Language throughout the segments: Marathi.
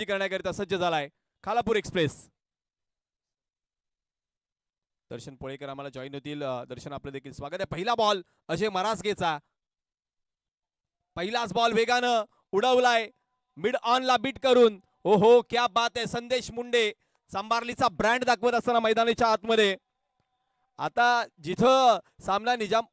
करण्याकरिता सज्ज झालाय खालापूर एक्सप्रेस. दर्शन पोळेकर आम्हाला जॉईन होतील. दर्शन आपलं देखील स्वागत आहे. पहिला बॉल अजय मरासगेचा. पहिलाच बॉल वेगानं उडवलाय मिड ऑन ला बीट करून. हो हो क्या बात आहे. संदेश मुंडे सांबार्लीचा ब्रँड दाखवत असताना मैदानाच्या आतमध्ये. आता जिथं सामना निजाम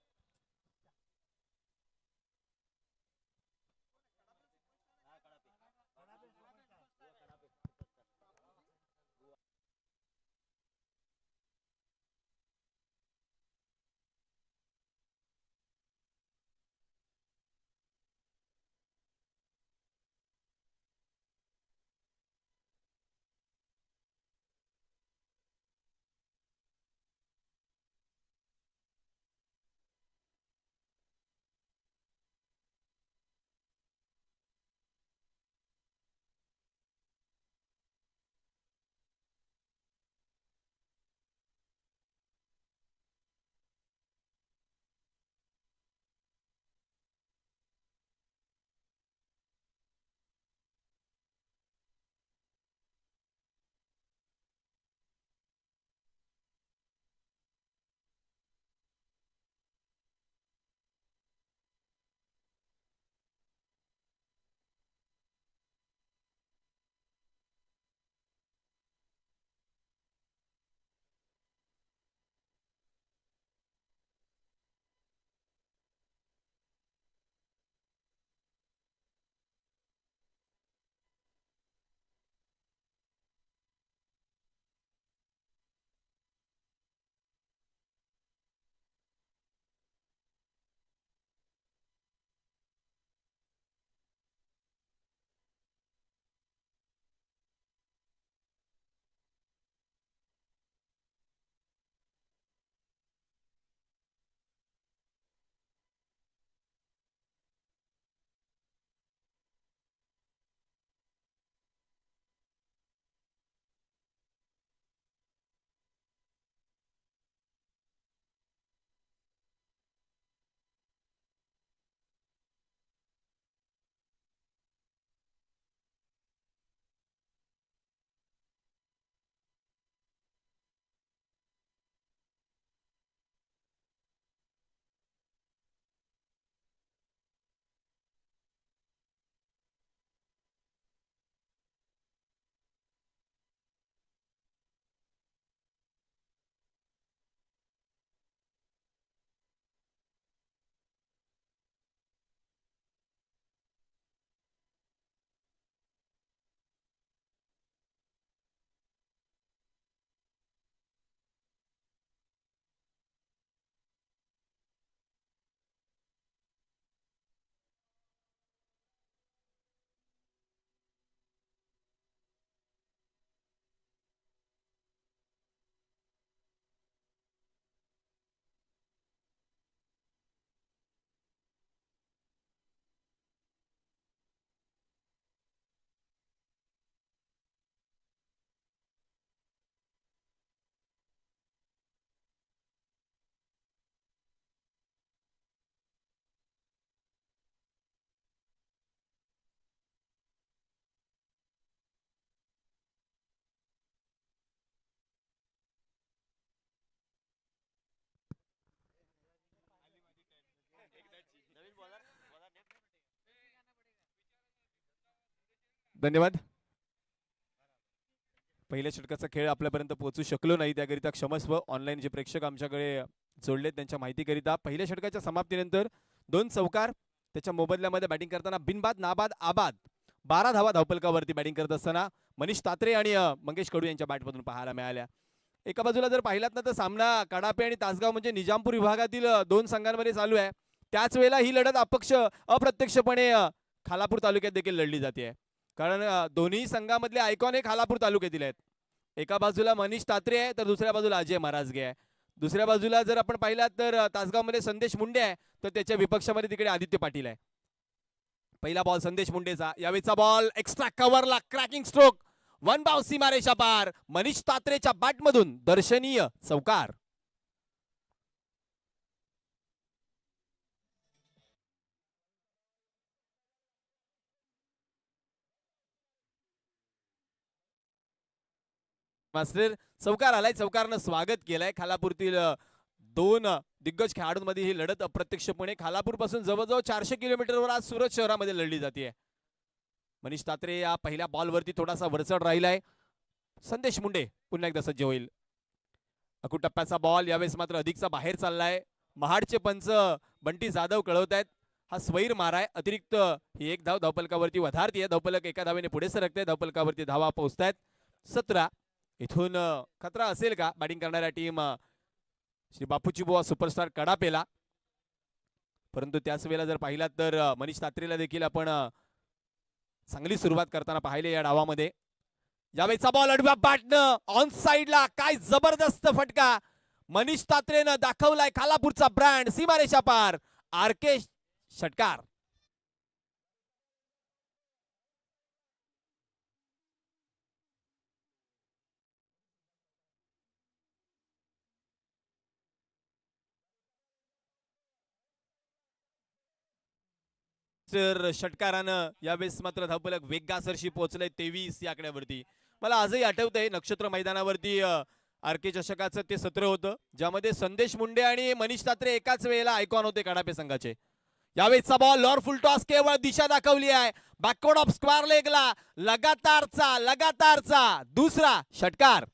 धन्यवाद. पहिल्या षटकाचा खेळ आपल्यापर्यंत पोहोचू शकलो नाही त्याकरिता क्षमस्व. ऑनलाईन जे प्रेक्षक आमच्याकडे जोडले त्यांच्या माहितीकरिता पहिल्या षटकाच्या समाप्तीनंतर 2 चौकार त्याच्या मोबदल्यामध्ये बॅटिंग करताना बिनबाद नाबाद आबाद 12 धावा धावपलकावरती बॅटिंग करत असताना मनीष तात्रे आणि मंगेश कडू यांच्या बॅटमधून पाहायला मिळाल्या. एका बाजूला जर पाहिलात ना तर सामना कडापे आणि तासगाव म्हणजे निजामपूर विभागातील 2 संघांमध्ये चालू आहे. त्याच वेळेला ही लढत अप्रत्यक्षपणे खालापूर तालुक्यात देखील लढली जाते. कारण दोन्ही संघामधले आयकॉन हे खालापूर तालुक्यातील आहेत. एका बाजूला मनीष तात्रे आहे तर दुसऱ्या बाजूला अजय महाराजगे आहे. दुसऱ्या बाजूला जर आपण पाहिलात तर तासगावमध्ये संदेश मुंडे आहे तर त्याच्या विपक्षामध्ये तिकडे आदित्य पाटील आहे. पहिला बॉल संदेश मुंडेचा. यावेळीचा बॉल एक्स्ट्रा कव्हरला क्रॅकिंग स्ट्रोक. 1 बाउन्स सीमारेषा पार. मनीष तात्रेच्या बॅटमधून दर्शनीय चौकार. मास्टर चौकार आलाय, चौकारनं स्वागत केलंय. खालापूरतील दोन दिग्गज खेळाडूंमध्ये ही लढत अप्रत्यक्षपणे खालापूर पासून जवळजवळ 400 किलोमीटरवर आज सुरत शहरामध्ये लढली जाते. मनीष तात्रे या पहिल्या बॉलवरती थोडासा वरचढ राहिलाय. संदेश मुंडे पुन्हा एकदा सज्ज होईल. अकू टप्प्याचा बॉल यावेळेस मात्र अधिकचा बाहेर चाललाय. महाडचे पंच बंटी जाधव कळवत आहेत हा स्वैर माराय. अतिरिक्त ही एक धाव धावपलकावरती वधारतीये. धावपलक एका धावेने पुढे सरकते. धावपलकावरती धावा पोहोचतायत 17. इथून खतरा असेल का बॅटिंग करणाऱ्या टीम श्री बापूची बुवा सुपरस्टार कडापेला. परंतु त्याच वेळेला जर पाहिलात तर मनीष तात्रेला देखील आपण चांगली सुरुवात करताना पाहिले या डावामध्ये. यावेळेचा बॉल अडव्या बॅटनं ऑन साइडला काय जबरदस्त फटका मनीष तात्रेनं दाखवलाय. खालापूरचा ब्रँड सीमारेषा पार आरके षटकार. षटकारानं यावेळेस मात्र धावपलक वेगासरशी पोहोचलंय 23 या आकड्यावरती. मला आजही आठवतंय नक्षत्र मैदानावरती आरके चषकाचं ते सत्र होतं ज्यामध्ये संदेश मुंडे आणि मनीष तात्रे एकाच वेळेला आयकॉन होते कडापे संघाचे. यावेळेचा बॉल लॉर फुल टॉस केवळ दिशा दाखवली आहे. बॅकवर्ड ऑफ स्क्वेअर लेगला लगातारचा दुसरा षटकार.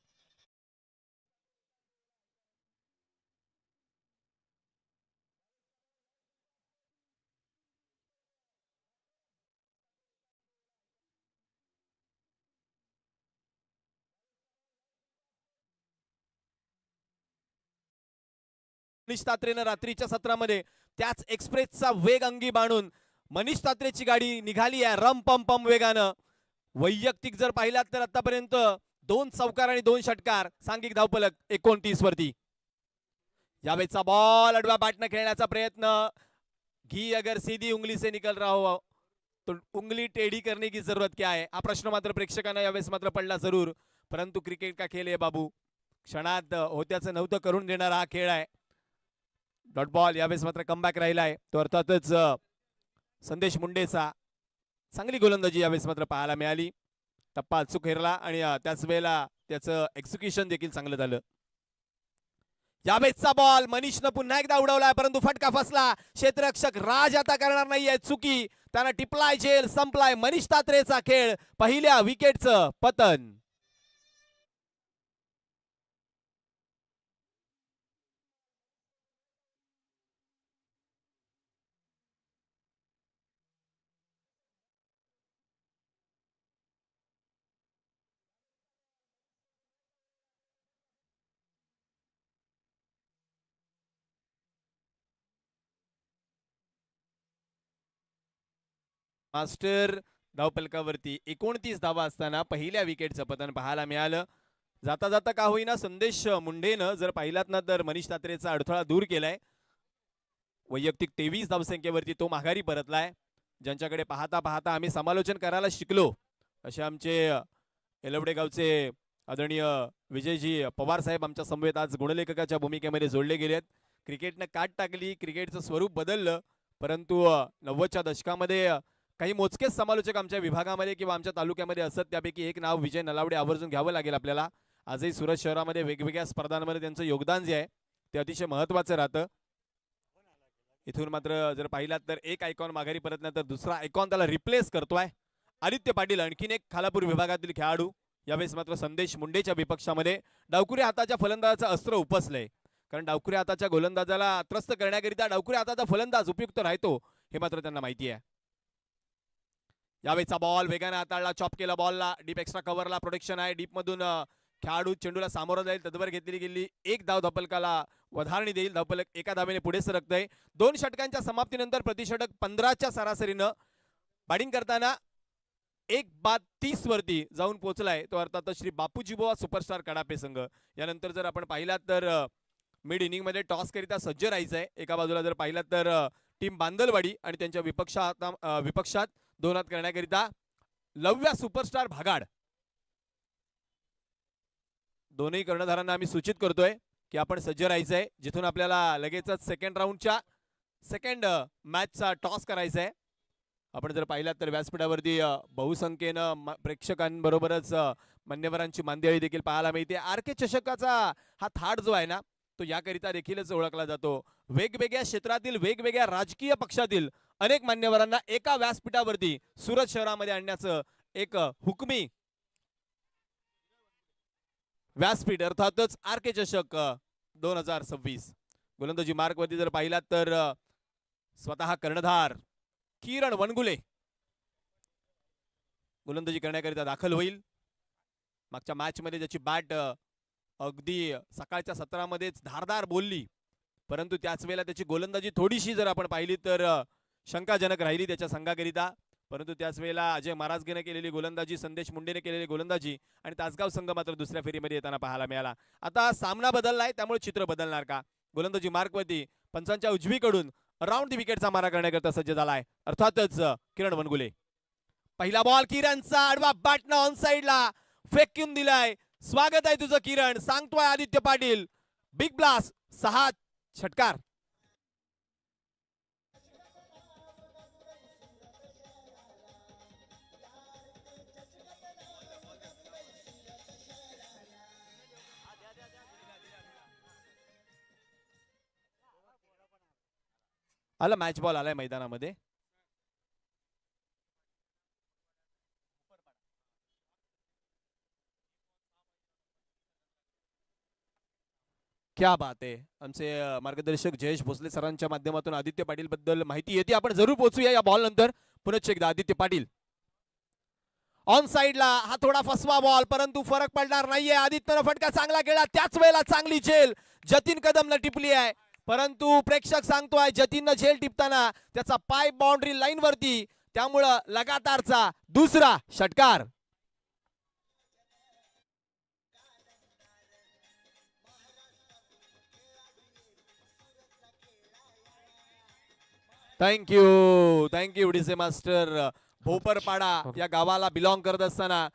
मनीष तात्रेनं रात्रीच्या सत्रामध्ये त्याच एक्सप्रेसचा वेग अंगी बाणून मनीष तात्रेची गाडी निघाली आहे रम पम पम वेगानं. वैयक्तिक जर पाहिलात तर आतापर्यंत 2 चौकार आणि 2 षटकार. सांघिक धावपलक 29 वरती. यावेळेचा बॉल अडवा बॅटनं खेळण्याचा प्रयत्न. घी अगर सीधी उंगली से निकल रहा हो तो उंगली टेढ़ी करने की जरूरत क्या है हा प्रश्न मात्र प्रेक्षकांना यावेळेस मात्र पडला जरूर. परंतु क्रिकेट का खेळ आहे बाबू. क्षणात होत्याचं नव्हतं करून देणारा हा खेळ आहे. डॉट बॉल यावेळेस मात्र कमबॅक राहिलाय तो अर्थातच संदेश मुंडेचा. चांगली गोलंदाजी यावेळेस मात्र पाहायला मिळाली. टप्पा अचूक हेरला आणि त्याच वेळेला त्याचं एक्झिक्युशन देखील चांगलं झालं. यावेळेसचा बॉल मनीषनं पुन्हा एकदा उडवलाय परंतु फटका फसला. क्षेत्ररक्षक राज आता करणार नाहीये चुकी. त्यानं टिपलाय झेल संपलाय मनीष तात्रेचा खेळ. पहिल्या विकेटचं पतन. मास्टर धावपलकावरती 29 धावा असताना पहिल्या विकेटचं पतन पाहायला मिळालं. जाता जाता का होईना संदेश मुंडेनं जर पाहिलात ना तर मनीष तात्रेचा अडथळा दूर केलाय. वैयक्तिक 23 धावसंख्येवरती तो माघारी परतलाय. ज्यांच्याकडे पाहता पाहता आम्ही समालोचन करायला शिकलो असे आमचे एलवडे गावचे आदरणीय विजयजी पवार साहेब आमच्या समवेत आज गुणलेखकाच्या भूमिकेमध्ये जोडले गेलेत. क्रिकेटनं काट टाकली. क्रिकेटचं स्वरूप बदललं. परंतु 90च्या दशकामध्ये काही मोजकेच समालोचक आमच्या विभागामध्ये किंवा आमच्या तालुक्यामध्ये असत. त्यापैकी एक नाव विजय नलावडे आवर्जून घ्यावं लागेल आपल्याला. आजही सुरत शहरामध्ये वेगवेगळ्या स्पर्धांमध्ये त्यांचं योगदान जे आहे ते अतिशय महत्त्वाचं राहतं. इथून मात्र जर पाहिलात तर एक आयकॉन माघारी परतल्यानंतर दुसरा आयकॉन त्याला रिप्लेस करतोय आदित्य पाटील. आणखीन एक खालापूर विभागातील खेळाडू. यावेळेस मात्र संदेश मुंडेच्या विपक्षामध्ये डावकुरी हाताच्या फलंदाजाचं अस्त्र उपसलंय. कारण डावकुरी हाताच्या गोलंदाजाला त्रस्त करण्याकरिता डावकुरी हाताचा फलंदाज उपयुक्त राहतो हे मात्र त्यांना माहिती आहे. यावेळेचा बॉल वेगाने हाताळला. चॉप केला बॉलला. डीप एक्स्ट्रा कव्हरला प्रोटेक्शन आहे. डीप मधून खेळाडू चेंडूला सामोरं जाईल. तदवर घेतली गेली एक धाव धावपलकाला वधारणी देईल. धावपलक एका धावेने पुढे सरकतंय. 2 षटकांच्या समाप्तीनंतर प्रतिषटक 15च्या सरासरीनं बॅटिंग करताना 1:30 वरती जाऊन पोहोचलाय तो अर्थात श्री बापूजी बुवा सुपरस्टार कडापे संघ. यानंतर जर आपण पाहिलात तर मिड इनिंग मध्ये टॉस करिता सज्ज राहायचंय. एका बाजूला जर पाहिलात तर टीम बांदलवाडी आणि त्यांच्या विपक्षात दोनात करण्याकरिता लव्या सुपरस्टार भागाड. दोन्ही कर्णधारांना आम्ही सूचित करतोय की आपण सज्ज राहायचंय. जिथून आपल्याला लगेचच सेकंड राऊंडच्या सेकंड मॅचचा टॉस करायचा आहे. आपण जर पाहिलात तर व्यासपीठावरती बहुसंख्येनं प्रेक्षकांबरोबरच मान्यवरांची मांदियाळी देखील पाहायला मिळते. आर के चषकाचा हा थाट जो आहे ना तो याकरिता देखीलच ओळखला जातो. वेगवेगळ्या क्षेत्रातील वेगवेगळ्या राजकीय पक्षातील अनेक मान्यवरांना एका व्यासपीठावरती सुरत शहरामध्ये आणण्याचं एक हुकमी व्यासपीठ अर्थातच आर के चषक 2026. गोलंदाजी मार्कवरती जर पाहिलात तर स्वतः कर्णधार किरण वनगुले गोलंदाजी करण्याकरिता दाखल होईल. मागच्या मॅच मध्ये ज्याची बॅट अगदी सकाळच्या सत्रामध्येच धारदार बोलली, परंतु त्याच वेळेला त्याची गोलंदाजी थोडीशी जर आपण पाहिली तर शंकाजनक राहिली त्याच्या संघाकरिता. परंतु त्याच वेळेला अजय महाराजगेने केलेली गोलंदाजी, संदेश मुंडेने केलेली गोलंदाजी आणि तासगाव संघ मात्र दुसऱ्या फेरीमध्ये येताना पाहायला मिळाला. आता सामना बदललाय त्यामुळे चित्र बदलणार का? गोलंदाजी मार्कवरती पंचांच्या उजवीकडून राऊंड दी विकेटचा मारा करण्याकरता सज्ज झालाय अर्थातच किरण वनगुले. पहिला बॉल किरणचा आडवा बॅटनं ऑन साइडला फेकून दिलाय. स्वागत आहे तुझं किरण, सांगतोय आदित्य पाटील. बिग ब्लास्ट 6 षटकार. आला मॅच बॉल आलाय मैदानामध्ये. क्या बात आहे. आमचे मार्गदर्शक जयेश भोसले सरांच्या माध्यमातून आदित्य पाटील बद्दल माहिती येते. आपण जरूर पोहोचूया या बॉल नंतर. पुनश्च एकदा आदित्य पाटील ऑन साइडला. हा थोडा फसवा बॉल परंतु फरक पडणार नाहीये. आदित्यनं फटका चांगला केला, त्याच वेळेला चांगली झेल जतीन कदमला टिपली आहे. परंतु प्रेक्षक सांगतोय जतीननं झेल टिपताना त्याचा पाय बाउंड्री लाईन वरती, त्यामुळं लगातारचा दुसरा षटकार. Thank you डीसे master. भोपरपाडा या गावाला बिलॉंग करत असताना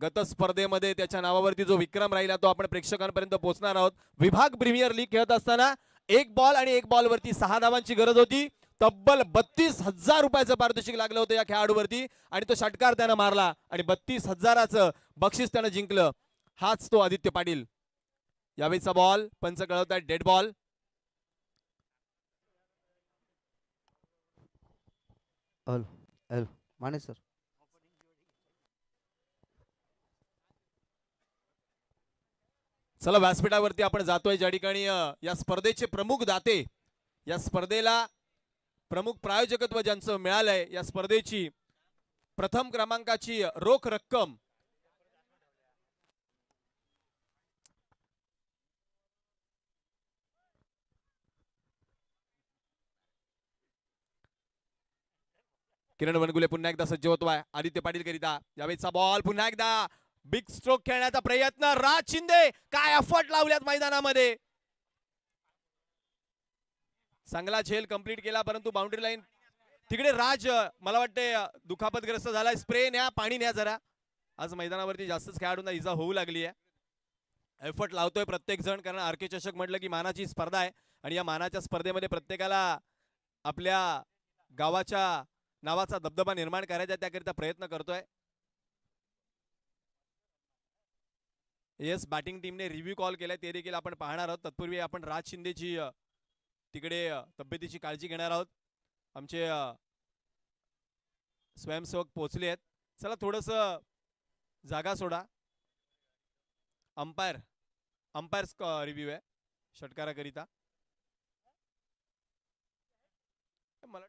गत स्पर्धेमध्ये त्याच्या नावावरती जो विक्रम राहिला तो आपण प्रेक्षकांपर्यंत पोहोचणार आहोत. विभाग प्रीमियर लीग खेळत असताना एक बॉल आणि एक बॉल वरती 6 धावांची गरज होती. तब्बल 32,000 रुपयाचं पारितोषिक लागलं होतं या खेळाडूवरती आणि तो षटकार त्यानं मारला आणि 32,000चं बक्षीस त्यानं जिंकलं. हाच तो आदित्य पाटील. यावेळीचा बॉल पंच कळवतात डेड बॉल. माने सर. चला व्यासपीठावरती आपण जातोय ज्या ठिकाणी या स्पर्धेचे प्रमुख दाते, या स्पर्धेला प्रमुख प्रायोजकत्व ज्यांचं मिळालंय, या स्पर्धेची प्रथम क्रमांकाची रोख रक्कम किरण वनगुले पुन्हा एकदा सज्ज होतोय आदित्य पाटील करिता. यावेळीचा बॉल पुन्हा एकदा बिग स्ट्रोक खेळण्याचा प्रयत्न. राज शिंदे काय एफर्ट लावल्यात मैदानामध्ये. चांगला झेल कंप्लीट केला परंतु बाउंड्री लाईन तिकडे राज मला वाटते दुखापतग्रस्त झालाय. स्प्रे न्या, पाणी न्या जरा. आज मैदानावरती जास्तच खेळाडूंना इजा होऊ लागली आहे. एफर्ट लावतोय प्रत्येक जण, कारण आर के चषक म्हटलं की मानाची स्पर्धा आहे आणि या मानाच्या स्पर्धेमध्ये प्रत्येकाला आपल्या गावाच्या नावाचा दबदबा निर्माण करायचा त्याकरिता प्रयत्न करतोय. येस, बॅटिंग टीमने रिव्ह्यू कॉल केलाय ते देखील आपण पाहणार आहोत. तत्पूर्वी आपण राज शिंदेची तिकडे तब्येतीची काळजी घेणार आहोत. आमचे स्वयंसेवक पोहोचले आहेत. चला थोडस जागा सोडा. अंपायर रिव्ह्यू आहे षटकाराकरिता. मला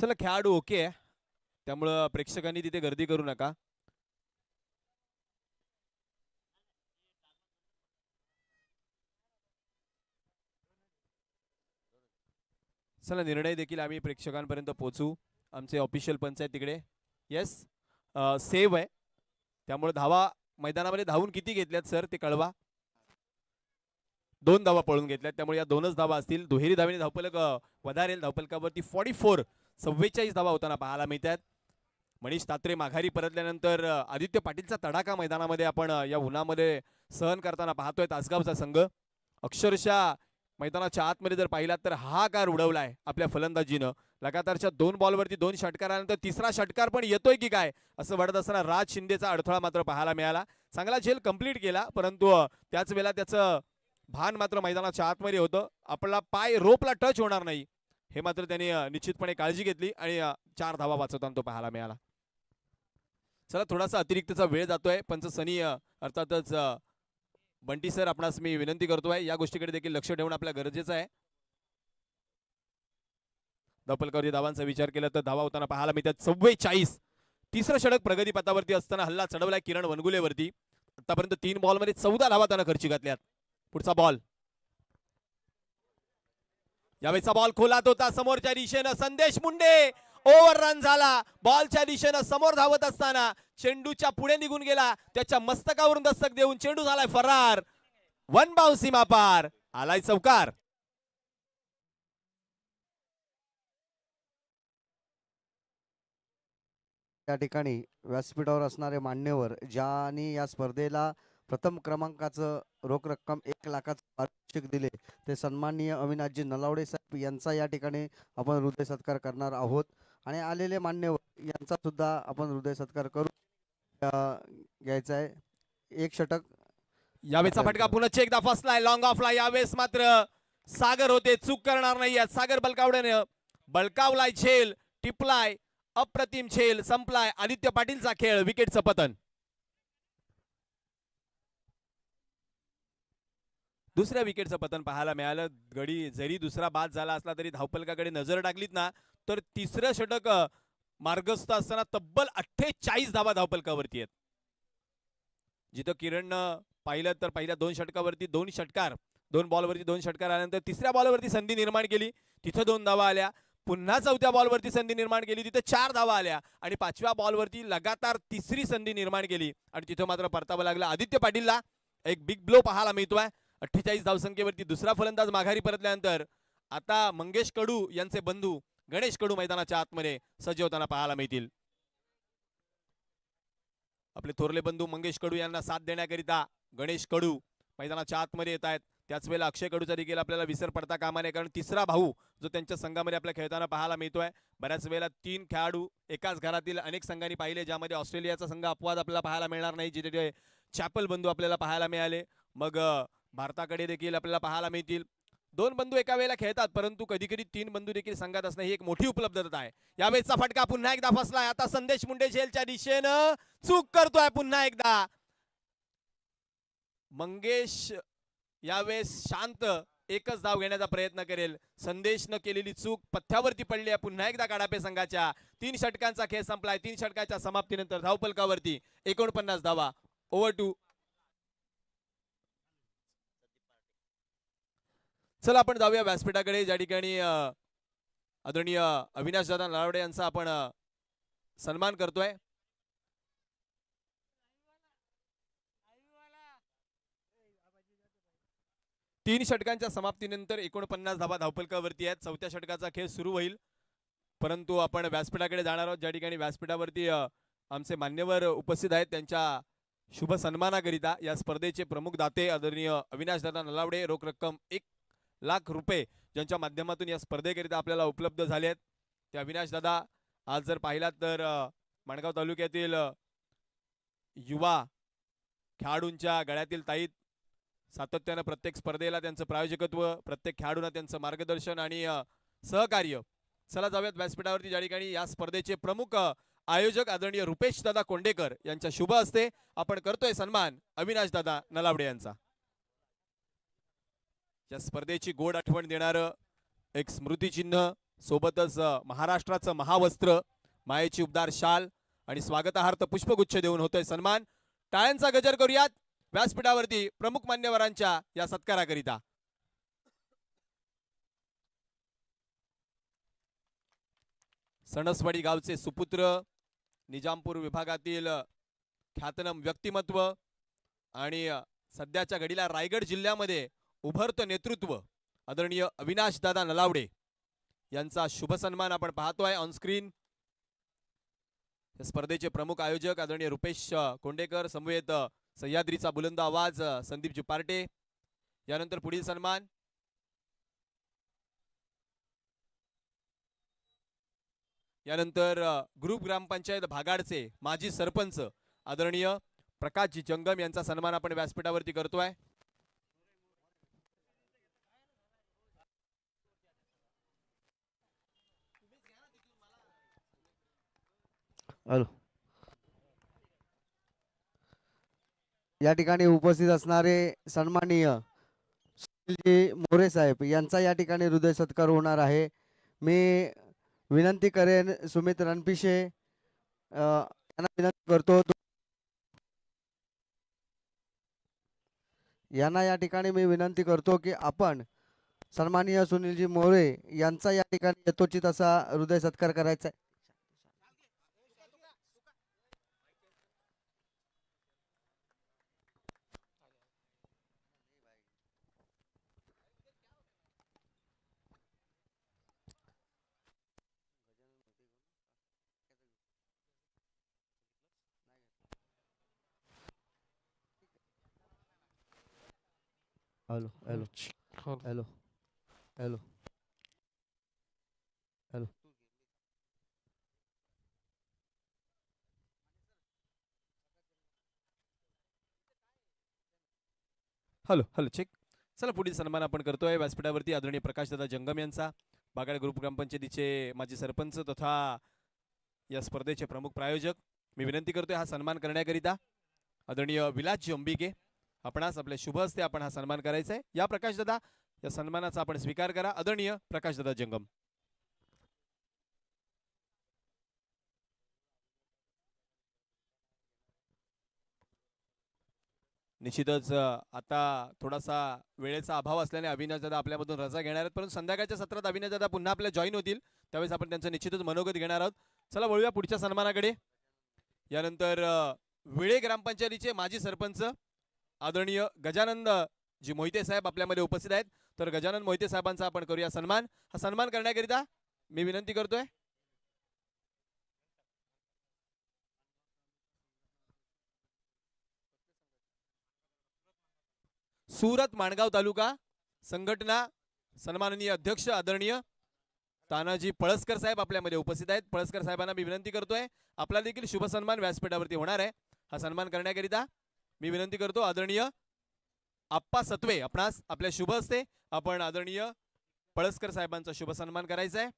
चला खेळाडू ओके आहे, त्यामुळं प्रेक्षकांनी तिथे गर्दी करू नका. चला निर्णय देखील आम्ही प्रेक्षकांपर्यंत पोहोचू. आमचे ऑफिशियल पंच आहेत तिकडे. येस, सेव्ह आहे, त्यामुळे धावा मैदानामध्ये धावून किती घेतल्यात सर ते कळवा. 2 धावा पळून घेतल्यात, त्यामुळे या 2च धावा असतील. दुहेरी धावेने धावफलक वधारेल. धावफलकावरती 44 धावा होताना पाहायला मिळतात. मनीष तात्रे माघारी परतल्यानंतर आदित्य पाटीलचा तडाखा मैदानामध्ये आपण या उन्हामध्ये सहन करताना पाहतोय. तासगावचा संघ अक्षरशः मैदानाच्या आतमध्ये जर पाहिलात तर हाकार उडवलाय आपल्या फलंदाजीनं. लगातारच्या 2 बॉलवरती 2 षटकार आल्यानंतर तिसरा षटकार पण येतोय की काय असं वाटत असताना राज शिंदेचा अडथळा मात्र पाहायला मिळाला. चांगला झेल कंप्लीट केला, परंतु त्याच वेळेला त्याचं भान मात्र मैदानाच्या आतमध्ये होतं. आपला पाय रोपला टच होणार नाही हे मात्र त्यांनी निश्चितपणे काळजी घेतली आणि 4 धावा वाचवताना तो पाहायला मिळाला. चला थोडासा अतिरिक्तचा वेळ जातोय. पंच सनी अर्थातच बंटी सर आपणास मी विनंती करतोय या गोष्टीकडे देखील लक्ष ठेवणं आपल्या गरजेचं आहे. धावफलकावरती धावांचा विचार केला तर धावा होताना पाहायला मिळतात 44. तिसरं षटक प्रगती पथावरती असताना हल्ला चढवलाय किरण वनगुलेवरती. आतापर्यंत 3 बॉलमध्ये 14 धावा त्यानं खर्ची घातल्यात. पुढचा बॉल, यावेळेचा बॉल खोलात होता समोरच्या दिशेनं. संदेश मुंडे ओव्हररन झाला. बॉलच्या दिशेनं समोर धावत असताना चेंडूच्या पुढे निघून गेला. त्याच्या मस्तकावरून दस्तक देऊन चेंडू झालाय फरार. 1 बाउन्स सीमा पार. आलाय चौकार. या ठिकाणी व्यासपीठावर असणारे मान्यवर ज्यांनी या स्पर्धेला प्रथम क्रमांकाचं रोख रक्कम 1 लाखाचं पारितोषिक दिले ते सन्माननीय अविनाशजी नलावडे साहेब यांचा या ठिकाणी आपण हृदय सत्कार करणार आहोत. आणि आलेले मान्यवर यांचा सुद्धा आपण हृदय सत्कार करू घ्यायचा आहे. 1 षटक. यावेळेचा फटका पुन्हा एकदा फसलाय लॉंग ऑफला. यावेळेस मात्र सागर होते, चूक करणार नाही. सागर बलकावड्याने बळकावलाय झेल, टिपलाय, अप्रतिम झेल संपलाय. आदित्य पाटीलचा खेळ, विकेटचं पतन. दुसऱ्या विकेटचं पतन पाहायला मिळालं. गडी जरी दुसरा बाद झाला असला तरी धावफलकाकडे नजर टाकलीत ना तर तिसरं षटक मार्गस्थ असताना तब्बल 48 धावा धावफलकावरती आहेत. जिथं किरणनं पाहिलं तर पहिल्या 2 षटकावरती 2 षटकार, 2 बॉलवरती 2 षटकार आल्यानंतर तिसऱ्या बॉलवरती संधी निर्माण केली, तिथं 2 धावा आल्या. पुन्हा 4थ्या बॉलवरती संधी निर्माण केली, तिथे 4 धावा आल्या. आणि 5व्या बॉलवरती लगातार तिसरी संधी निर्माण केली आणि तिथं मात्र परतावं लागलं आदित्य पाटीलला. एक बिग ब्लो पाहायला मिळतोय. 48 धावसंख्येवरती दुसरा फलंदाज माघारी परतल्यानंतर आता मंगेश कडू यांचे बंधू गणेश कडू मैदानाच्या आतमध्ये सज्ज होताना पाहायला मिळतील. आपले थोरले बंधू मंगेश कडू यांना साथ देण्याकरिता गणेश कडू मैदानाच्या आतमध्ये येत आहेत. त्याच वेळेला अक्षय कडूचा देखील आपल्याला विसर पडता कामा नये, कारण तिसरा भाऊ जो त्यांच्या संघामध्ये आपल्या खेळताना पाहायला मिळतोय. बऱ्याच वेळेला 3 खेळाडू एकाच घरातील अनेक संघांनी पाहिले, ज्यामध्ये ऑस्ट्रेलियाचा संघ अपवाद आपल्याला पाहायला मिळणार नाही, जिथे चॅपल बंधू आपल्याला पाहायला मिळाले. मग भारताकडे देखील आपल्याला पाहायला मिळतील. 2 बंधू एका वेळेला खेळतात, परंतु कधी कधी 3 बंधू देखील संघात असणं ही एक मोठी उपलब्धता आहे. यावेळेचा फटका पुन्हा एकदा फसलाय. आता संदेश मुंडे झेलच्या दिशेनं चूक करतोय पुन्हा एकदा. मंगेश यावेळेस शांत एकच धाव घेण्याचा प्रयत्न करेल. संदेशनं केलेली चूक पथ्यावरती पडली आहे. पुन्हा एकदा काढापे संघाच्या 3 षटकांचा खेळ संपलाय. 3 षटकाच्या समाप्तीनंतर धावफलकावरती 49 धावा. Over two. चला आपण जाऊया व्यासपीठाकडे, ज्या ठिकाणी आदरणीय अविनाश दादा नलावडे यांचा आपण सन्मान करतोय. तीन षटकांच्या समाप्तीनंतर 49 धावा धावफलकावरती आहेत. 4थ्या षटकाचा खेळ सुरू होईल, परंतु आपण व्यासपीठाकडे जाणार आहोत, ज्या ठिकाणी व्यासपीठावरती आमचे मान्यवर उपस्थित आहेत. त्यांच्या शुभ सन्मानाकरिता या स्पर्धेचे प्रमुख दाते आदरणीय अविनाश दादा नलावडे, रोख रक्कम 1 लाख रुपये ज्यांच्या माध्यमातून या स्पर्धेकरिता आपल्याला उपलब्ध झाले आहेत. ते अविनाश दादा आज जर पाहिलात तर माणगाव तालुक्यातील युवा खेळाडूंच्या गळ्यातील ताईत सातत्यानं प्रत्येक स्पर्धेला त्यांचं प्रायोजकत्व, प्रत्येक खेळाडूंना त्यांचं मार्गदर्शन आणि सहकार्य. चला जाऊयात व्यासपीठावरती, ज्या ठिकाणी या स्पर्धेचे प्रमुख आयोजक आदरणीय रुपेश दादा कोंडेकर यांच्या शुभ हस्ते आपण करतोय सन्मान अविनाश दादा नलावडे यांचा. या स्पर्धेची गोड आठवण देणारं एक स्मृतिचिन्ह सोबतच महाराष्ट्राचं महावस्त्र, मायेची उबदार शाल आणि स्वागतार्थ पुष्पगुच्छ देऊन होतोय सन्मान. टाळ्यांचा गजर करूयात व्यासपीठावरती प्रमुख मान्यवरांच्या या सत्काराकरिता. सणसवाडी गावचे सुपुत्र, निजामपूर विभागातील ख्यातनाम व्यक्तिमत्व आणि सध्याच्या घडीला रायगड जिल्ह्यामध्ये उभरतं नेतृत्व आदरणीय अविनाश दादा नलावडे यांचा शुभ सन्मान आपण पाहतोय ऑन स्क्रीन. स्पर्धेचे प्रमुख आयोजक आदरणीय रुपेश कोंडेकर, समवेत सह्याद्रीचा बुलंद आवाज संदीपजी पार्टे. यानंतर पुढील सन्मान यानंतर ग्रुप ग्रामपंचायत भागाडचे माजी सरपंच आदरणीय प्रकाशजी जंगम यांचा सन्मान आपण व्यासपीठावरती करतोय. हॅलो. या ठिकाणी उपस्थित असणारे सन्माननीय सुनीलजी मोरे साहेब यांचा या ठिकाणी हृदय सत्कार होणार आहे. मी विनंती करेन सुमित रणपिशे यांना विनंती करतो, यांना या ठिकाणी मी विनंती करतो की आपण सन्माननीय सुनीलजी मोरे यांचा या ठिकाणी यथोचित असा हृदय सत्कार करायचा आहे. Hello hello hello hello hello. Hello hello check. चला पुढील सन्मान आपण करतोय व्यासपीठावरती आदरणीय प्रकाशदादा जंगम यांचा, बागाड ग्रुप ग्रामपंचायतीचे माजी सरपंच तथा या स्पर्धेचे प्रमुख प्रायोजक. मी विनंती करतोय हा सन्मान करण्याकरिता आदरणीय विलासजी अंबिके आपणास आपल्या शुभ हस्ते आपण हा सन्मान करायचा आहे. या प्रकाशदादा या सन्मानाचा आपण स्वीकार करा. आदरणीय प्रकाशदादा जंगम. निश्चितच आता थोडासा वेळेचा अभाव असल्याने अविनाश दादा आपल्यामधून रजा घेणार आहेत, परंतु संध्याकाळच्या सत्रात अविनाश दादा पुन्हा आपल्या जॉईन होतील, त्यावेळेस आपण त्यांचं निश्चितच मनोगत घेणार आहोत. चला वळूया पुढच्या सन्मानाकडे. यानंतर विळे ग्रामपंचायतीचे माजी सरपंच आदरणीय गजानंद जी मोहिते साहेब आपल्यामध्ये उपस्थित आहेत, तर गजानन मोहिते साहेबांचा आपण करूया सन्मान. हा सन्मान करण्याकरिता मी विनंती करतोय सुरत माणगाव तालुका संघटना सन्माननीय अध्यक्ष आदरणीय तानाजी पळसकर साहेब आपल्यामध्ये उपस्थित आहेत. पळसकर साहेबांना मी विनंती करतोय आपला देखील शुभ सन्मान व्यासपीठावरती होणार आहे. हा सन्मान करण्याकरिता मी विनंती करतो आदरणीय आप्पा सत्वे आपणास आपल्या शुभ हस्ते आपण आदरणीय पळसकर साहेबांचा शुभ सन्मान करायचा आहे.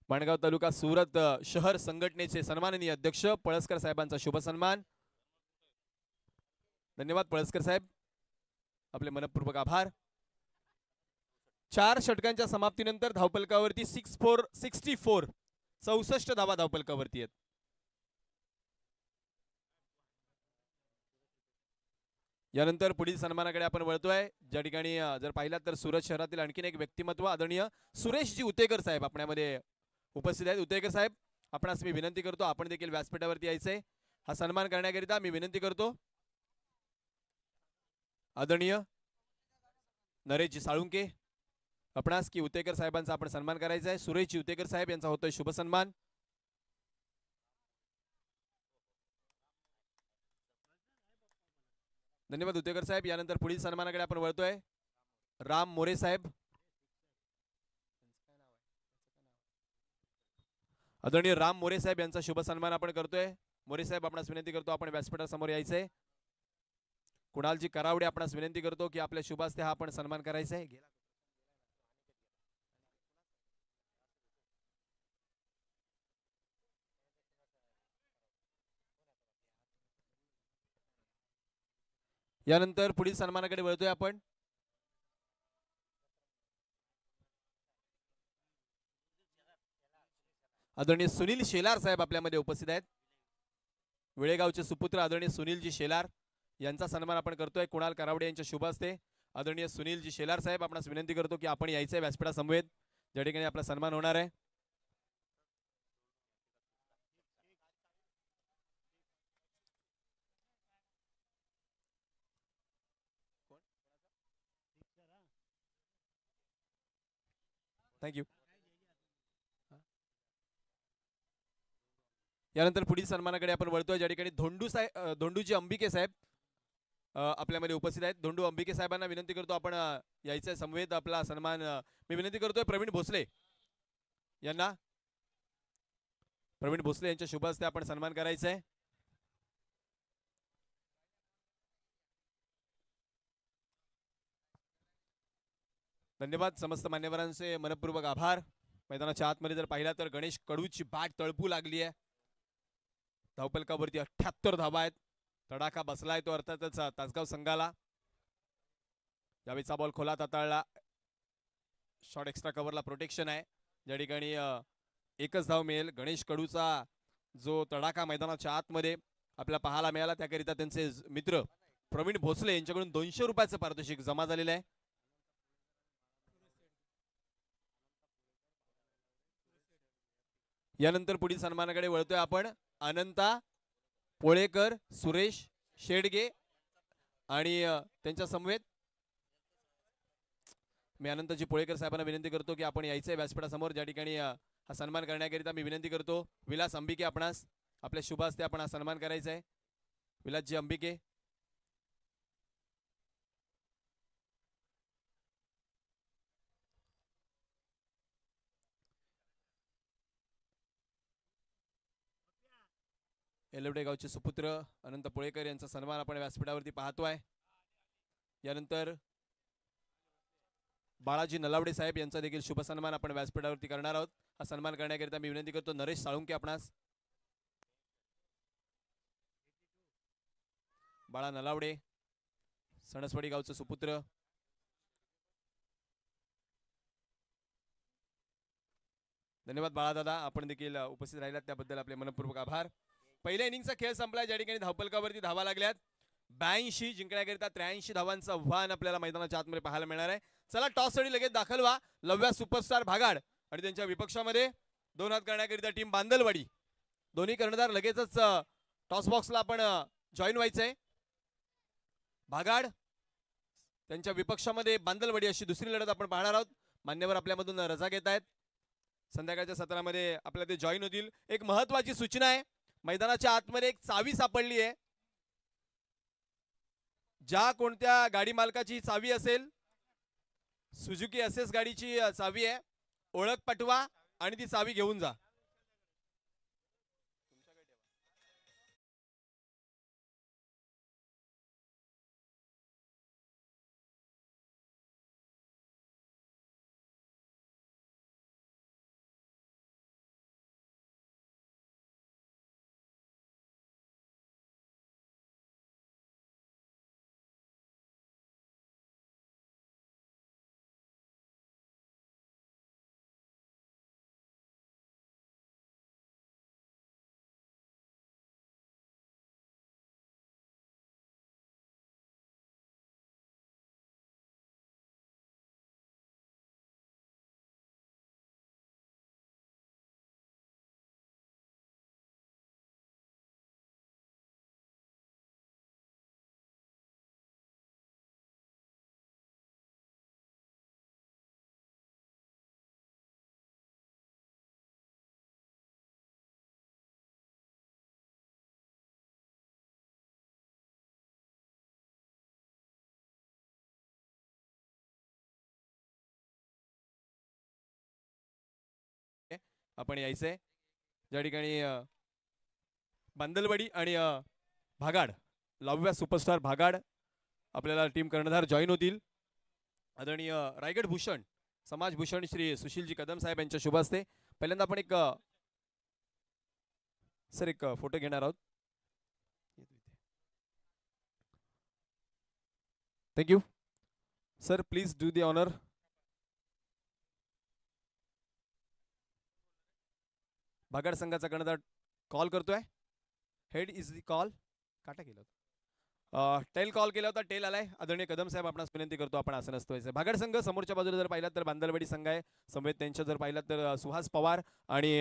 माणगाव तालुका सुरत शहर संघटनेचे सन्माननीय अध्यक्ष पळसकर साहेबांचा शुभ सन्मान. धन्यवाद पळसकर साहेब, आपले मनपूर्वक आभार. 4 षटकांच्या समाप्तीनंतर धावपलकावरती 64 धावा धावपलकावरती आहेत. यानंतर पुढील सन्मानाकडे आपण वळतोय, ज्या ठिकाणी जर पाहिलात तर सुरत शहरातील आणखीन एक व्यक्तिमत्व आदरणीय सुरेशजी उतेकर साहेब आपल्यामध्ये उपस्थित आहेत. उतेकर साहेब आपणास मी विनंती करतो आपण देखील व्यासपीठावरती यायचंय. हा सन्मान करण्याकरिता मी विनंती करतो आदरणीय नरेशजी साळुंके आपणास की उतेकर साहेबांचा आपण सन्मान करायचा आहे. सुरेशजी उतेकर साहेब यांचा होतोय शुभ सन्मान. धन्यवाद उतेकर साहेब. यानंतर पुढील सन्मानाकडे आपण वळतोय राम मोरे साहेब. आदरणीय राम मोरे साहेब यांचा शुभ सन्मान आपण करतोय. मोरे साहेब आपणास विनंती करतो आपण व्यासपीठासमोर यायचंय. कुणालजी करावडे आपणास विनंती करतो की आपल्या शुभ हस्ते हा आपण सन्मान करायचा आहे. यानंतर पुढील सन्मानाकडे वळतोय आपण. आदरणीय सुनील शेलार साहेब आपल्यामध्ये उपस्थित आहेत. वेळेगावचे सुपुत्र आदरणीय सुनीलजी शेलार यांचा सन्मान आपण करतोय कुणाल करावडे यांच्या शुभ हस्ते. आदरणीय सुनीलजी शेलार साहेब आपणास विनंती करतो की आपण यायचंय व्यासपीठासमवेत, ज्या ठिकाणी आपला सन्मान होणार आहे. थँक्यू. यानंतर पुढील सन्मानाकडे आपण वळतोय, ज्या ठिकाणी धोंडूजी अंबिके साहेब आपल्यामध्ये उपस्थित आहेत. धोंडू अंबिके साहेबांना विनंती करतो आपण यायचंय समवेत आपला सन्मान. मी विनंती करतोय प्रवीण भोसले यांना, प्रवीण भोसले यांच्या शुभ हस्ते आपण सन्मान करायचा आहे. धन्यवाद. समस्त मान्यवरांचे मनपूर्वक आभार. मैदानाच्या आतमध्ये जर पाहिला तर गणेश कडूची बॅट तळपू लागली आहे. धावपलकावरती 78 धावा आहेत. तडाखा बसलाय तो अर्थातच तासगाव संघाला. यावेळीचा बॉल खोलात हाताळला. शॉर्ट एक्स्ट्रा कव्हरला प्रोटेक्शन आहे, ज्या ठिकाणी एकच धाव मिळेल. गणेश कडूचा जो तडाखा मैदानाच्या आतमध्ये आपल्याला पाहायला मिळाला, त्याकरिता त्यांचे मित्र प्रवीण भोसले यांच्याकडून 200 रुपयाचं पारितोषिक जमा झालेलं आहे. यानंतर पुढील सन्मानाकडे वळतोय आपण. अनंता पोळेकर, सुरेश शेडगे आणि त्यांच्या समवेत मी अनंतजी पोळेकर साहेबांना विनंती करतो की आपण यायचंय व्यासपीठासमोर, ज्या ठिकाणी हा सन्मान करण्याकरिता मी विनंती करतो विलास अंबिके आपणास आपल्या शुभ हस्ते आपण हा सन्मान करायचा आहे. विलासजी अंबिके. एलवडे गावचे सुपुत्र अनंत पोळेकर यांचा सन्मान आपण व्यासपीठावरती पाहतोय. यानंतर बाळाजी नलावडे साहेब यांचा देखील शुभ सन्मान आपण व्यासपीठावरती करणार आहोत. हा सन्मान करण्याकरिता मी विनंती करतो नरेश साळुंके आपणास. बाळा नलावडे सणसवाडी गावचे सुपुत्र. धन्यवाद बाळादादा, आपण देखील उपस्थित राहिलात त्याबद्दल आपले मनपूर्वक आभार. पहिल्या इनिंगचा खेळ संपला, ज्या ठिकाणी धावपलकावरती धावा लागल्यात 82 जिंकण्याकरिता 83 धावांचं आव्हान आपल्याला मैदानाच्या आतमध्ये पाहायला मिळणार आहे. चला टॉस साठी लगेच दाखल व्हा. लव्या सुपरस्टार भागाड आणि त्यांच्या विपक्षामध्ये 2 हात करण्याकरिता टीम बांदलवाडी. दोन्ही कर्णधार लगेचच टॉस बॉक्सला आपण जॉईन व्हायचंय. भागाड त्यांच्या विपक्षामध्ये बांदलवाडी अशी दुसरी लढत आपण पाहणार आहोत. मान्यवर आपल्यामधून रजा घेत आहेत. संध्याकाळच्या सत्रामध्ये आपल्याला ते जॉईन होतील. एक महत्वाची सूचना आहे, मैदानाच्या आतमध्ये एक चावी सापडली आहे. ज्या कोणत्या गाडी मालकाची चावी असेल, सुझुकी एसएस गाडीची चावी आहे, ओळख पटवा आणि ती चावी घेऊन जा. आपण यायचंय, ज्या ठिकाणी बांदलवाडी आणि भागाड, लव्या सुपरस्टार भागाड आपल्याला टीम कर्णधार जॉईन होतील. आदरणीय रायगड भूषण समाज भूषण श्री सुशीलजी कदम साहेब यांच्या शुभ हस्ते पहिल्यांदा आपण एक फोटो घेणार आहोत. Thank you. Sir please do the honour. भागाड संघाचा कर्णधार कॉल करतोय. Head is the call. काटा केलं होतं. टेल कॉल केला होता. टेल आलाय. आदरणीय कदम साहेब आपणास विनंती करतो आपण असं नसतोय. भागाड संघ समोरच्या बाजूला जर पाहिलात तर बांदलवाडी संघ आहे. समेत त्यांच्या जर पाहिलात तर सुहास पवार आणि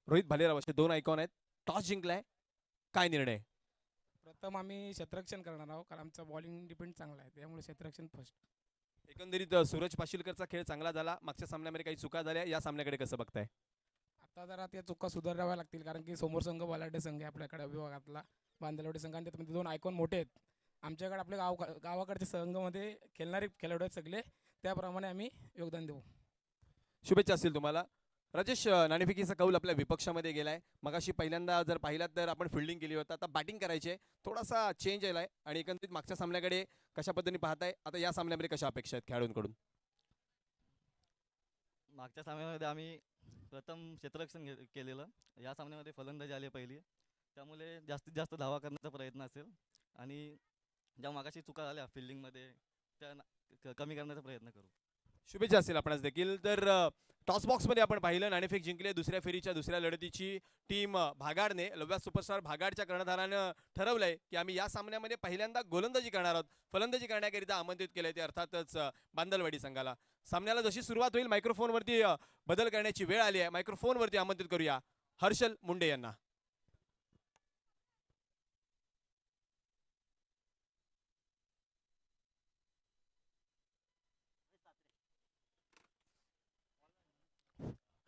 रोहित भालेराव असे दोन आयकॉन आहेत. टॉस जिंकलाय. काय निर्णय? प्रथम आम्ही क्षेत्ररक्षण करणार आहोत कारण आमचं बॉलिंग डिपेंड चांगला आहे त्यामुळे क्षेत्ररक्षण फर्स्ट. एकंदरीत सूरज पाशीलकरचा खेळ चांगला झाला. मागच्या सामन्यामध्ये काही चुका झाल्या. या सामन्याकडे कसं बघताय? आता जरा त्या चुका सुधाराव्या लागतील कारण की समोर संघ बलाढ्य संघ आहे आपल्याकडे विभागातला बांदलवाडी संघ आणि त्यामध्ये दोन आयकॉन मोठे आहेत. आमच्याकडे आपल्या गावाकडच्या संघामध्ये खेळणारे खेळाडू आहेत सगळे त्याप्रमाणे आम्ही योगदान देऊ. शुभेच्छा असतील तुम्हाला. राजेश, नाणेफेकीचा कौल आपल्या विपक्षामध्ये गेलाय. मगाशी पहिल्यांदा जर पाहिलात तर आपण फिल्डिंग केली होती. आता बॅटिंग करायची आहे. थोडासा चेंज आलाय आणि एकंदरीत मागच्या सामन्याकडे कशा पद्धतीने पाहताय? आता या सामन्यामध्ये कशा अपेक्षा आहेत खेळाडूंकडून? मागच्या सामन्यामध्ये आम्ही प्रथम क्षेत्ररक्षण केलेलं. या सामन्यामध्ये फलंदाजी आली पहिली, त्यामुळे जास्तीत जास्त धावा करण्याचा प्रयत्न असेल आणि ज्या मागाशी चुका झाल्या फिल्डिंगमध्ये त्या कमी करण्याचा प्रयत्न करू. शुभेच्छा असतील आपणास देखील. तर टॉस बॉक्समध्ये आपण पाहिलं नाणेफेक जिंकले. दुसऱ्या फेरीच्या दुसऱ्या लढतीची टीम भागाडने लव्या सुपरस्टार भागाडच्या कर्णधारानं ठरवलंय की आम्ही या सामन्यामध्ये पहिल्यांदा गोलंदाजी करणार आहोत. फलंदाजी करण्याकरिता आमंत्रित केलंय ते अर्थातच बांदलवाडी संघाला. सामन्याला जशी सुरुवात होईल मायक्रोफोनवरती बदल करण्याची वेळ आली आहे. मायक्रोफोनवरती आमंत्रित करूया हर्षल मुंडे यांना.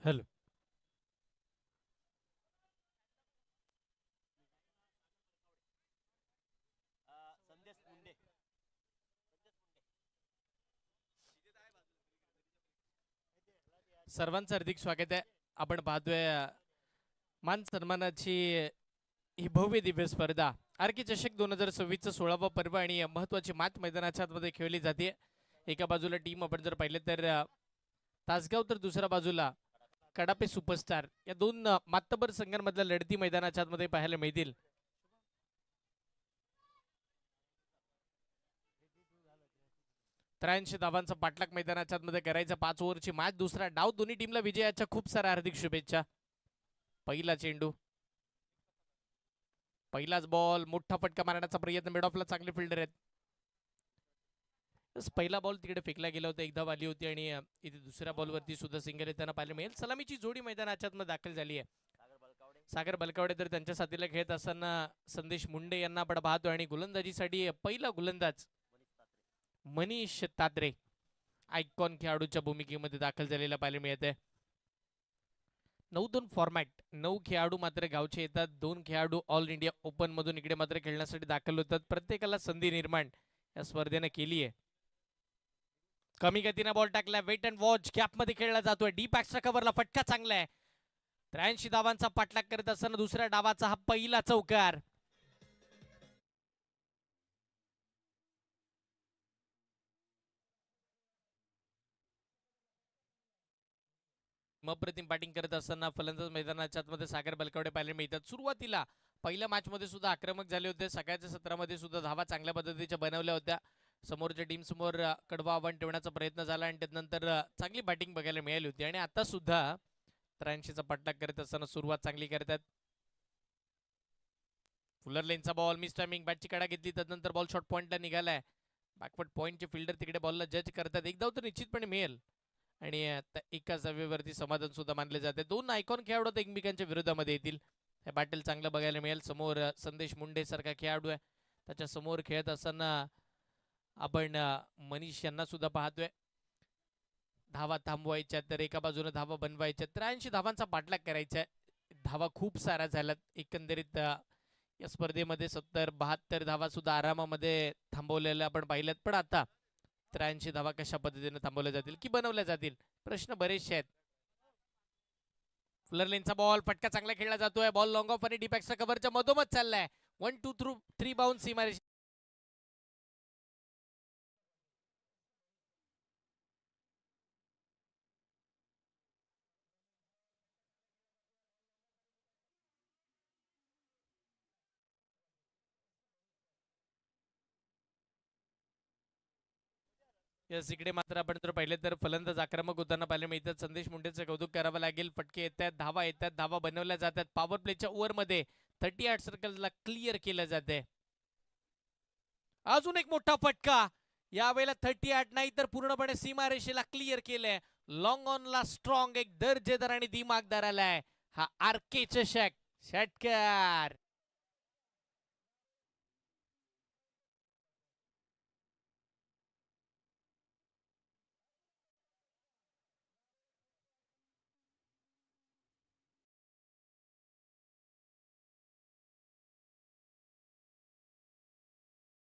हॅलो. सर्वांचं हार्दिक स्वागत आहे. आपण पाहतोय मान सन्मानाची ही भव्य दिव्य स्पर्धा आरके चषक 2026चं 16वा पर्व आणि महत्वाची मात मैदानाच्या आतमध्ये खेळली जाते. एका बाजूला टीम आपण जर पाहिलं तर तासगाव, तर दुसऱ्या बाजूला कडापे सुपरस्टार. या दोन मातबर संघांमधल्या लढती मैदानाच्या आतमध्ये पाहायला मिळतील. त्र्याऐंशी धावांचा पाठलाग मैदानाच्या आतमध्ये करायचा. 5 ओव्हरची मॅच, दुसरा डाव. दोन्ही टीमला विजयाच्या खूप साऱ्या हार्दिक शुभेच्छा. पहिला चेंडू, पहिलाच बॉल, मोठा फटका मारण्याचा प्रयत्न. मिड ऑफला चांगले फिल्डर आहेत. पहिला बॉल तिकडे फेकला गेला होता, एकदा वाली होती आणि इथे दुसऱ्या बॉलवरती सुद्धा सिंगल येताना पाहायला मिळेल. सलामीची जोडी मैदानाच्या आतमध्ये दाखल झाली आहे. सागर बलकावडे तर त्यांच्या साथीला खेळत असताना संदेश मुंडे यांना आपण पाहतो आणि गोलंदाजीसाठी पहिला गोलंदाज मनीष तात्रे आयकॉन खेळाडूच्या भूमिकेमध्ये दाखल झालेला पाहायला मिळते. 9-2 फॉर्मॅट. 9 खेळाडू मात्र गावचे येतात. 2 खेळाडू ऑल इंडिया ओपन मधून इकडे मात्र खेळण्यासाठी दाखल होतात. प्रत्येकाला संधी निर्माण या स्पर्धेने केली आहे. कमी गतीने बॉल टाकला. वेट अँड वॉच गॅप मध्ये खेळला जातोय. डीप एक्स्ट्रा कव्हरला फटका चांगला आहे. 83 धावांचा पाठलाग करत असताना दुसऱ्या डावाचा हा पहिला चौकार. अप्रतिम बॅटिंग करत असताना फलंदाज मैदानाच्या आतमध्ये सागर बलकवडे पाहायला मिळतात. सुरुवातीला पहिल्या मॅच मध्ये सुद्धा आक्रमक झाले होते. सकाळच्या सत्रामध्ये सुद्धा धावा चांगल्या पद्धतीच्या बनवल्या होत्या. समोरच्या टीम समोर कडवा आव्हान ठेवण्याचा प्रयत्न झाला आणि त्यानंतर चांगली बॅटिंग बघायला मिळाली होती. आणि आता सुद्धा 83चा पाठलाग करत असताना सुरुवात चांगली करतात. फुलर लेनचा बॉल, मिस टायमिंग, बॅटची कडा घेतली. त्यानंतर बॉल शॉर्ट पॉइंटला निघालाय. बॅकवर्ड पॉइंटचे फिल्डर तिकडे बॉलला जज करतात. एकदा तर निश्चितपणे मिळेल आणि एका जागेवरती समाधान सुद्धा मानले जाते. 2 आयकॉन खेळाडू एकमेकांच्या विरोधामध्ये येतील. हे बॅटल चांगलं बघायला मिळेल. समोर संदेश मुंडे सारखा खेळाडू आहे, त्याच्या समोर खेळत असताना आपण मनीष यांना सुद्धा पाहतोय. धावा थांबवायच्या तर एका बाजूने धावा बनवायच्या. 83 धावांचा पाठलाग करायचा. धावा खूप साऱ्या झाल्यात. एकंदरीत या स्पर्धेमध्ये 70-72 धावा सुद्धा आरामामध्ये थांबवलेल्या आपण पाहिल्यात. पण आता 83 धावा कशा पद्धतीने थांबवल्या जातील की बनवल्या जातील, प्रश्न बरेचसे आहेत. फुलर लेनचा बॉल, फटका चांगला खेळला जातोय. बॉल लॉंग ऑफ आणि डीप एक्स्ट्रा कव्हरच्या मधोमध चाललाय. 1-2-3 बाउन्स सीमारेषा. यस, इकडे मात्र आपण जर पाहिले तर फलंदाज आक्रमक होताना पाहायला मिळतात. संदेश मुंडेचं कौतुक करावं लागेल. फटके येतात, धावा येतात, धावा बनवल्या जातात. पॉवर प्लेच्या ओव्हरमध्ये 38 सर्कलला क्लिअर केलं जाते. अजून एक मोठा फटका, यावेळेला 38 नाही तर पूर्णपणे सीमारेषेला क्लिअर केलंय. लॉंग ऑनला स्ट्रॉंग एक दर्जेदार आणि दिमागदार आलाय हा आर.के. चषक षटकार.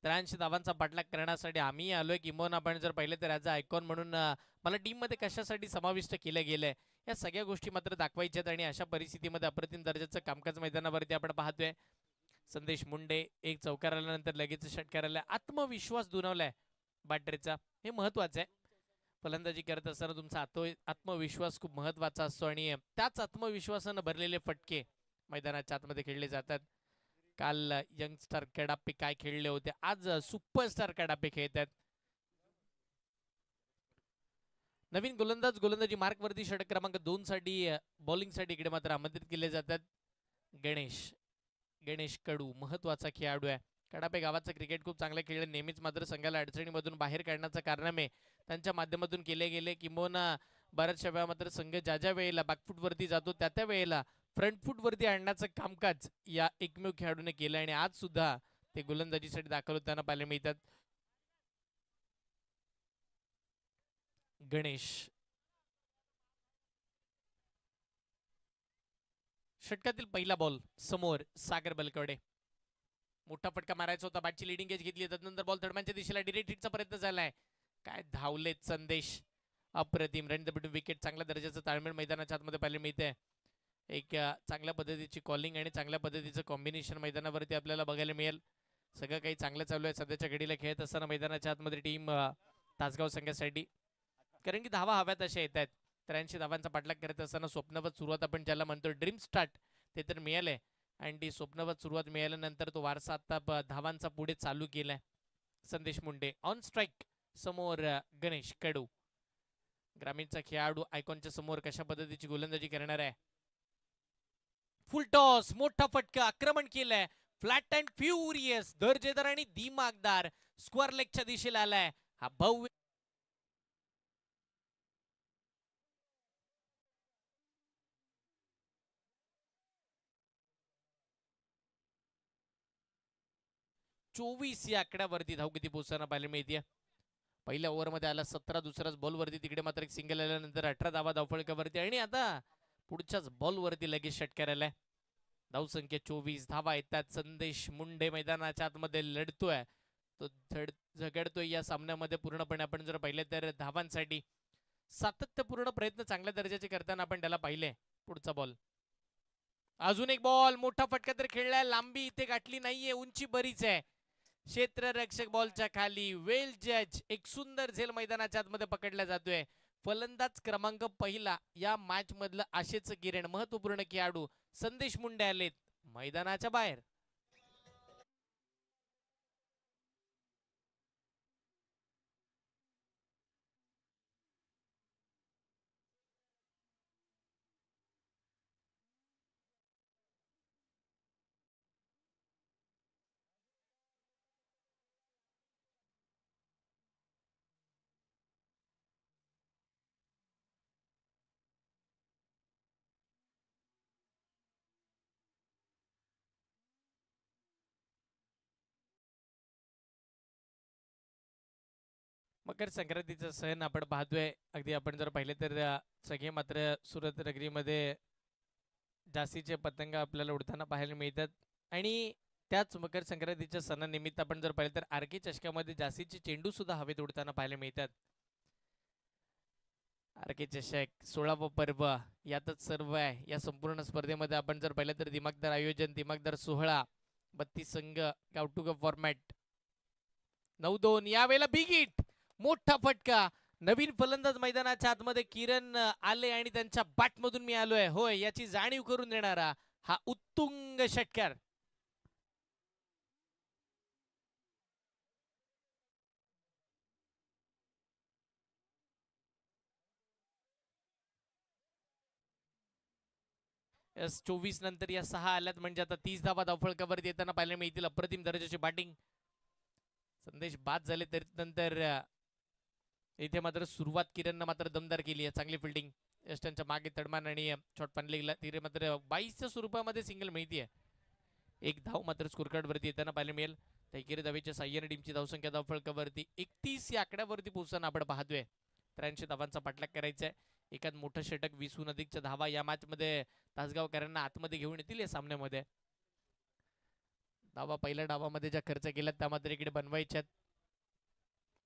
त्र्याऐंशी धावांचा पाठलाग करण्यासाठी आम्ही आलोय. किंबहुना आपण जर पाहिलं तर ॲज अ आयकॉन म्हणून मला टीममध्ये कशासाठी समाविष्ट केलं गेलंय या सगळ्या गोष्टी मात्र दाखवायच्या आहेत. आणि अशा परिस्थितीमध्ये अप्रतिम दर्जाचं कामकाज मैदानावरती आपण पाहतोय. संदेश मुंडे एक चौकार आल्यानंतर लगेच षटकार आलाय. आत्मविश्वास दुणावलाय बॅटरीचा, हे महत्वाचं आहे. फलंदाजी करत असताना तुमचा आत्मविश्वास खूप महत्वाचा असतो आणि त्याच आत्मविश्वासानं भरलेले फटके मैदानाच्या आतमध्ये खेळले जातात. काल यंगस्टार कडापे काय खेळले होते, आज सुपरस्टार कडापे खेळतात. नवीन गोलंदाजी मार्कवरती षटक क्रमांक 2 साठी बॉलिंगसाठी इकडे मात्र आमंत्रित केले जातात. गणेश कडू महत्वाचा खेळाडू आहे. कडापे गावाचं क्रिकेट खूप चांगलं खेळलं. नेहमीच मात्र संघाला अडचणीमधून बाहेर काढण्याचं कारनामे त्यांच्या माध्यमातून केले गेले. किंबहुना बऱ्याचशा वेळा मात्र संघ ज्या ज्या वेळेला बॅकफूटवरती जातो त्या त्या वेळेला फ्रंट फूटवरती आणण्याचं कामकाज या एकमेव खेळाडूने केलं आणि आज सुद्धा ते गोलंदाजीसाठी दाखल होताना पाहायला मिळतात. गणेश षटकातील पहिला बॉल समोर सागर बलकवडे. मोठा फटका मारायचा होता, बॅटची लिडिंग एज घेतली. त्यानंतर बॉल थर्डमॅनच्या दिशेला डिरेक्ट हिटचा प्रयत्न झालाय. काय धावलेत संदेश, अप्रतिम रन द विकेट. चांगल्या दर्जाचं ताळमेळ मैदानाच्या आतमध्ये पाहायला मिळते. एक चांगल्या पद्धतीची कॉलिंग आणि चांगल्या पद्धतीचं कॉम्बिनेशन मैदानावरती आपल्याला बघायला मिळेल. सगळं काही चांगलं चालू आहे सध्याच्या घडीला खेळत असताना मैदानाच्या आतमध्ये टीम तासगाव संघासाठी. कारण की धावा हव्यात अशा येत आहेत. 83 धावांचा पाठलाग करत असताना स्वप्नवत सुरुवात आपण ज्याला म्हणतो ड्रीम स्टार्ट ते तर मिळालंय. आणि ती स्वप्नवत सुरुवात मिळाल्यानंतर तो वारसा आता धावांचा पुढे चालू केलाय. संदेश मुंडे ऑन स्ट्राईक समोर गणेश कडू. ग्रामीणचा खेळाडू आयकॉनच्या समोर कशा पद्धतीची गोलंदाजी करणार आहे. फुल टॉस, मोठा फटका, आक्रमण केलंय. फ्लॅट अँड फ्युरियस दर्जेदार आणि दिमागदार स्क्वेअर लेगच्या दिशेला आलाय हा भव्य. चोवीस या आकड्यावरती धावगती पोहोचताना पाहायला मिळते. पहिल्या ओव्हरमध्ये आला 17, दुसऱ्याच बॉलवरती तिकडे मात्र एक सिंगल आल्यानंतर 18 धावा धावफळकावरती आणि आता पुढच्याच बॉलवरती लगेच षटकार आलाय. धावसंख्या 24, धावा येतात. संदेश मुंडे मैदानाच्या आतमध्ये लढतोय, तो झगडतोय या सामन्यामध्ये पूर्णपणे. आपण जर पाहिलं तर धावांसाठी सातत्यपूर्ण प्रयत्न चांगल्या दर्जाचे करताना आपण त्याला पाहिले. पुढचा बॉल, अजून एक बॉल, मोठा फटका तर खेळलाय. लांबी इथे गाठली नाहीये, उंची बरीच आहे. क्षेत्ररक्षक बॉलच्या खाली. वेल जज एक सुंदर झेल मैदानाच्या आतमध्ये पकडला जातोय. फलंदाज क्रमांक पहिला या मॅच मधलं आशेचं किरण महत्वपूर्ण खेळाडू संदेश मुंडे आलेत मैदानाच्या बाहेर. मकर संक्रांतीचा सण आपण पाहतोय. अगदी आपण जर पाहिले तर सगळे मात्र सुरत नगरीमध्ये जास्तीचे पतंग आपल्याला उडताना पाहायला मिळतात. आणि त्याच मकर संक्रांतीच्या सणानिमित्त आपण जर पाहिलं तर आर.के. चषकामध्ये जास्तीचे चेंडू सुद्धा हवेत उडताना पाहायला मिळतात. आर.के. चषक 16वा पर्व यातच सर्व आहे. या संपूर्ण स्पर्धेमध्ये आपण जर पाहिलं तर दिमागदार आयोजन, दिमागदार सोहळा, 32 संघ, कौटुंब फॉर्मॅट, 9-2. यावेळेला बिग हिट, मोठा फटका. नवीन फलंदाज मैदानाच्या आतमध्ये किरण आले आणि त्यांच्या बॅटमधून मी आलोय होय याची जाणीव करून देणारा हा उत्तुंग षटकार. एस 24 नंतर या 6 आल्यात म्हणजे आता 30 धावा धावफलकावरती येताना पाहायला मिळतील. अप्रतिम दर्जाची बॅटिंग. संदेश बाद झाले तरी नंतर इथे मात्र सुरुवात किरणनं मात्र दमदार केली आहे. चांगली फिल्डिंग. यष्टांच्या मागे तडमान आणि शॉट पानलेला तिथे मात्र 22च्या स्वरूपामध्ये सिंगल मिळते आहे. एक धाव मात्र स्कोर कार्ड वरती येताना पाहायला मिळेल. त्या एकेरी धावेच्या साह्याने टीमची धावसंख्या धावफलकावरती 31 या आकड्यावरती पोहोचताना आपण पाहतोय. 83 धावांचा पाठलाग करायचा आहे. एकात मोठं षटक 20हून अधिकच्या धावा या मॅच मध्ये तासगावकरांना आतमध्ये घेऊन येतील या सामन्यामध्ये. धावा पहिल्या डावामध्ये ज्या खर्च केल्यात त्या मात्र इकडे बनवायच्यात.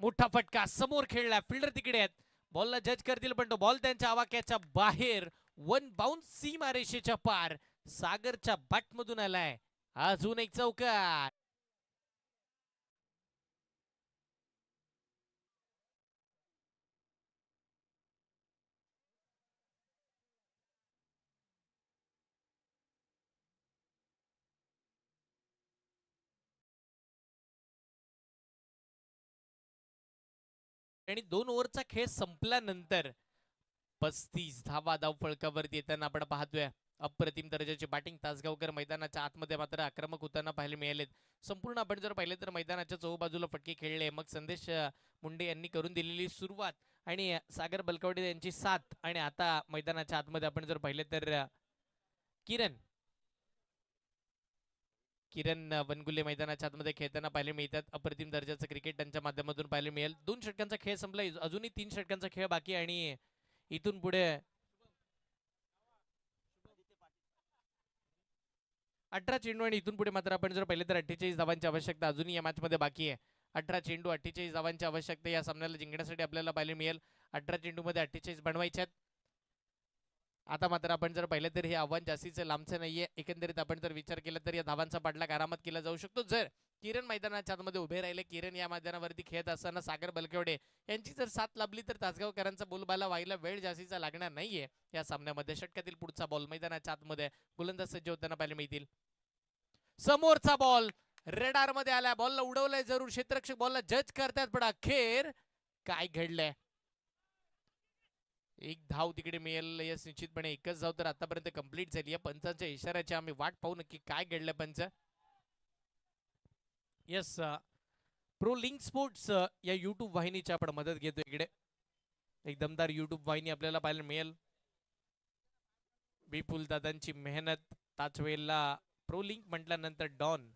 मोठा फटका समोर खेळला. फिल्डर तिकडे आहेत. बॉलला जज करतील पण तो बॉल त्यांच्या आवाक्याच्या बाहेर. वन बाउन्स सीमारेषेच्या पार. सागरच्या बॅट मधून आलाय. अजून एक चौकार. आणि 2 ओव्हरचा खेळ संपल्यानंतर 35 धावा धावफलकावरती येताना आपण पाहतोय. अप्रतिम दर्जाची बॅटिंग. तासगावकर मैदानाच्या आतमध्ये मात्र आक्रमक होताना पाहायला मिळालेत. संपूर्ण आपण जर पाहिले तर मैदानाच्या चहूबाजूला फटके खेळले. मग संदेश मुंडे यांनी करून दिलेली सुरुवात आणि सागर बलकवडे यांची साथ. आणि आता मैदानाच्या आतमध्ये आपण जर पाहिले तर किरण वनगुले मैदानाच्या आतमध्ये खेळताना पाहायला मिळतात. अप्रतिम दर्जाचं क्रिकेट त्यांच्या माध्यमातून पाहायला मिळेल. 2 षटकांचा खेळ संपला. अजूनही 3 षटकांचा खेळ बाकी आणि इथून पुढे 18 चेंडू आणि इथून पुढे मात्र आपण जर पाहिले तर 48 धावांची आवश्यकता अजूनही या मॅच मध्ये बाकी आहे. 18 चेंडू 48 धावांची आवश्यकता या सामन्याला जिंकण्यासाठी आपल्याला पाहायला मिळेल. 18 चेंडू मध्ये 48 बनवायचे आहेत. आता मात्र आपण जर पाहिलं तर हे आव्हान जास्तीचं लांबचं नाहीये. एकंदरीत आपण जर विचार केला तर या धावांचा पाठलाग आरामात केला जाऊ शकतो जर किरण मैदानाच्या आतमध्ये उभे राहिले. किरण या मैदानावरती खेळत असताना सागर बलकवडे यांची जर साथ लाभली तर तासगावकरांचा बोलबाला व्हायला वेळ जास्तीचा लागणार नाहीये या सामन्यामध्ये. षटकातील पुढचा बॉल मैदानाच्या आतमध्ये गोलंदाज सज्ज होताना पाहायला मिळतील. समोरचा बॉल रेडार मध्ये आला. बॉलला उडवलंय जरूर. क्षेत्ररक्षक बॉलला जज करतात पण अखेर काय घडलंय. एक धाव तिकडे मिळेल. यस निश्चितपणे एकच धाव तर आतापर्यंत कंप्लीट झाली आहे. पंचांच्या इशाऱ्याची आम्ही वाट पाहू नक्की काय घडलं पंच. यस प्रो लिंक स्पोर्ट्स या युट्यूब वाहिनीची आपण मदत घेतो. इकडे एक दमदार युट्यूब वाहिनी आपल्याला पाहायला मिळेल. विपुल दादांची मेहनत. त्याच वेळेला प्रो लिंक म्हटल्यानंतर डॉन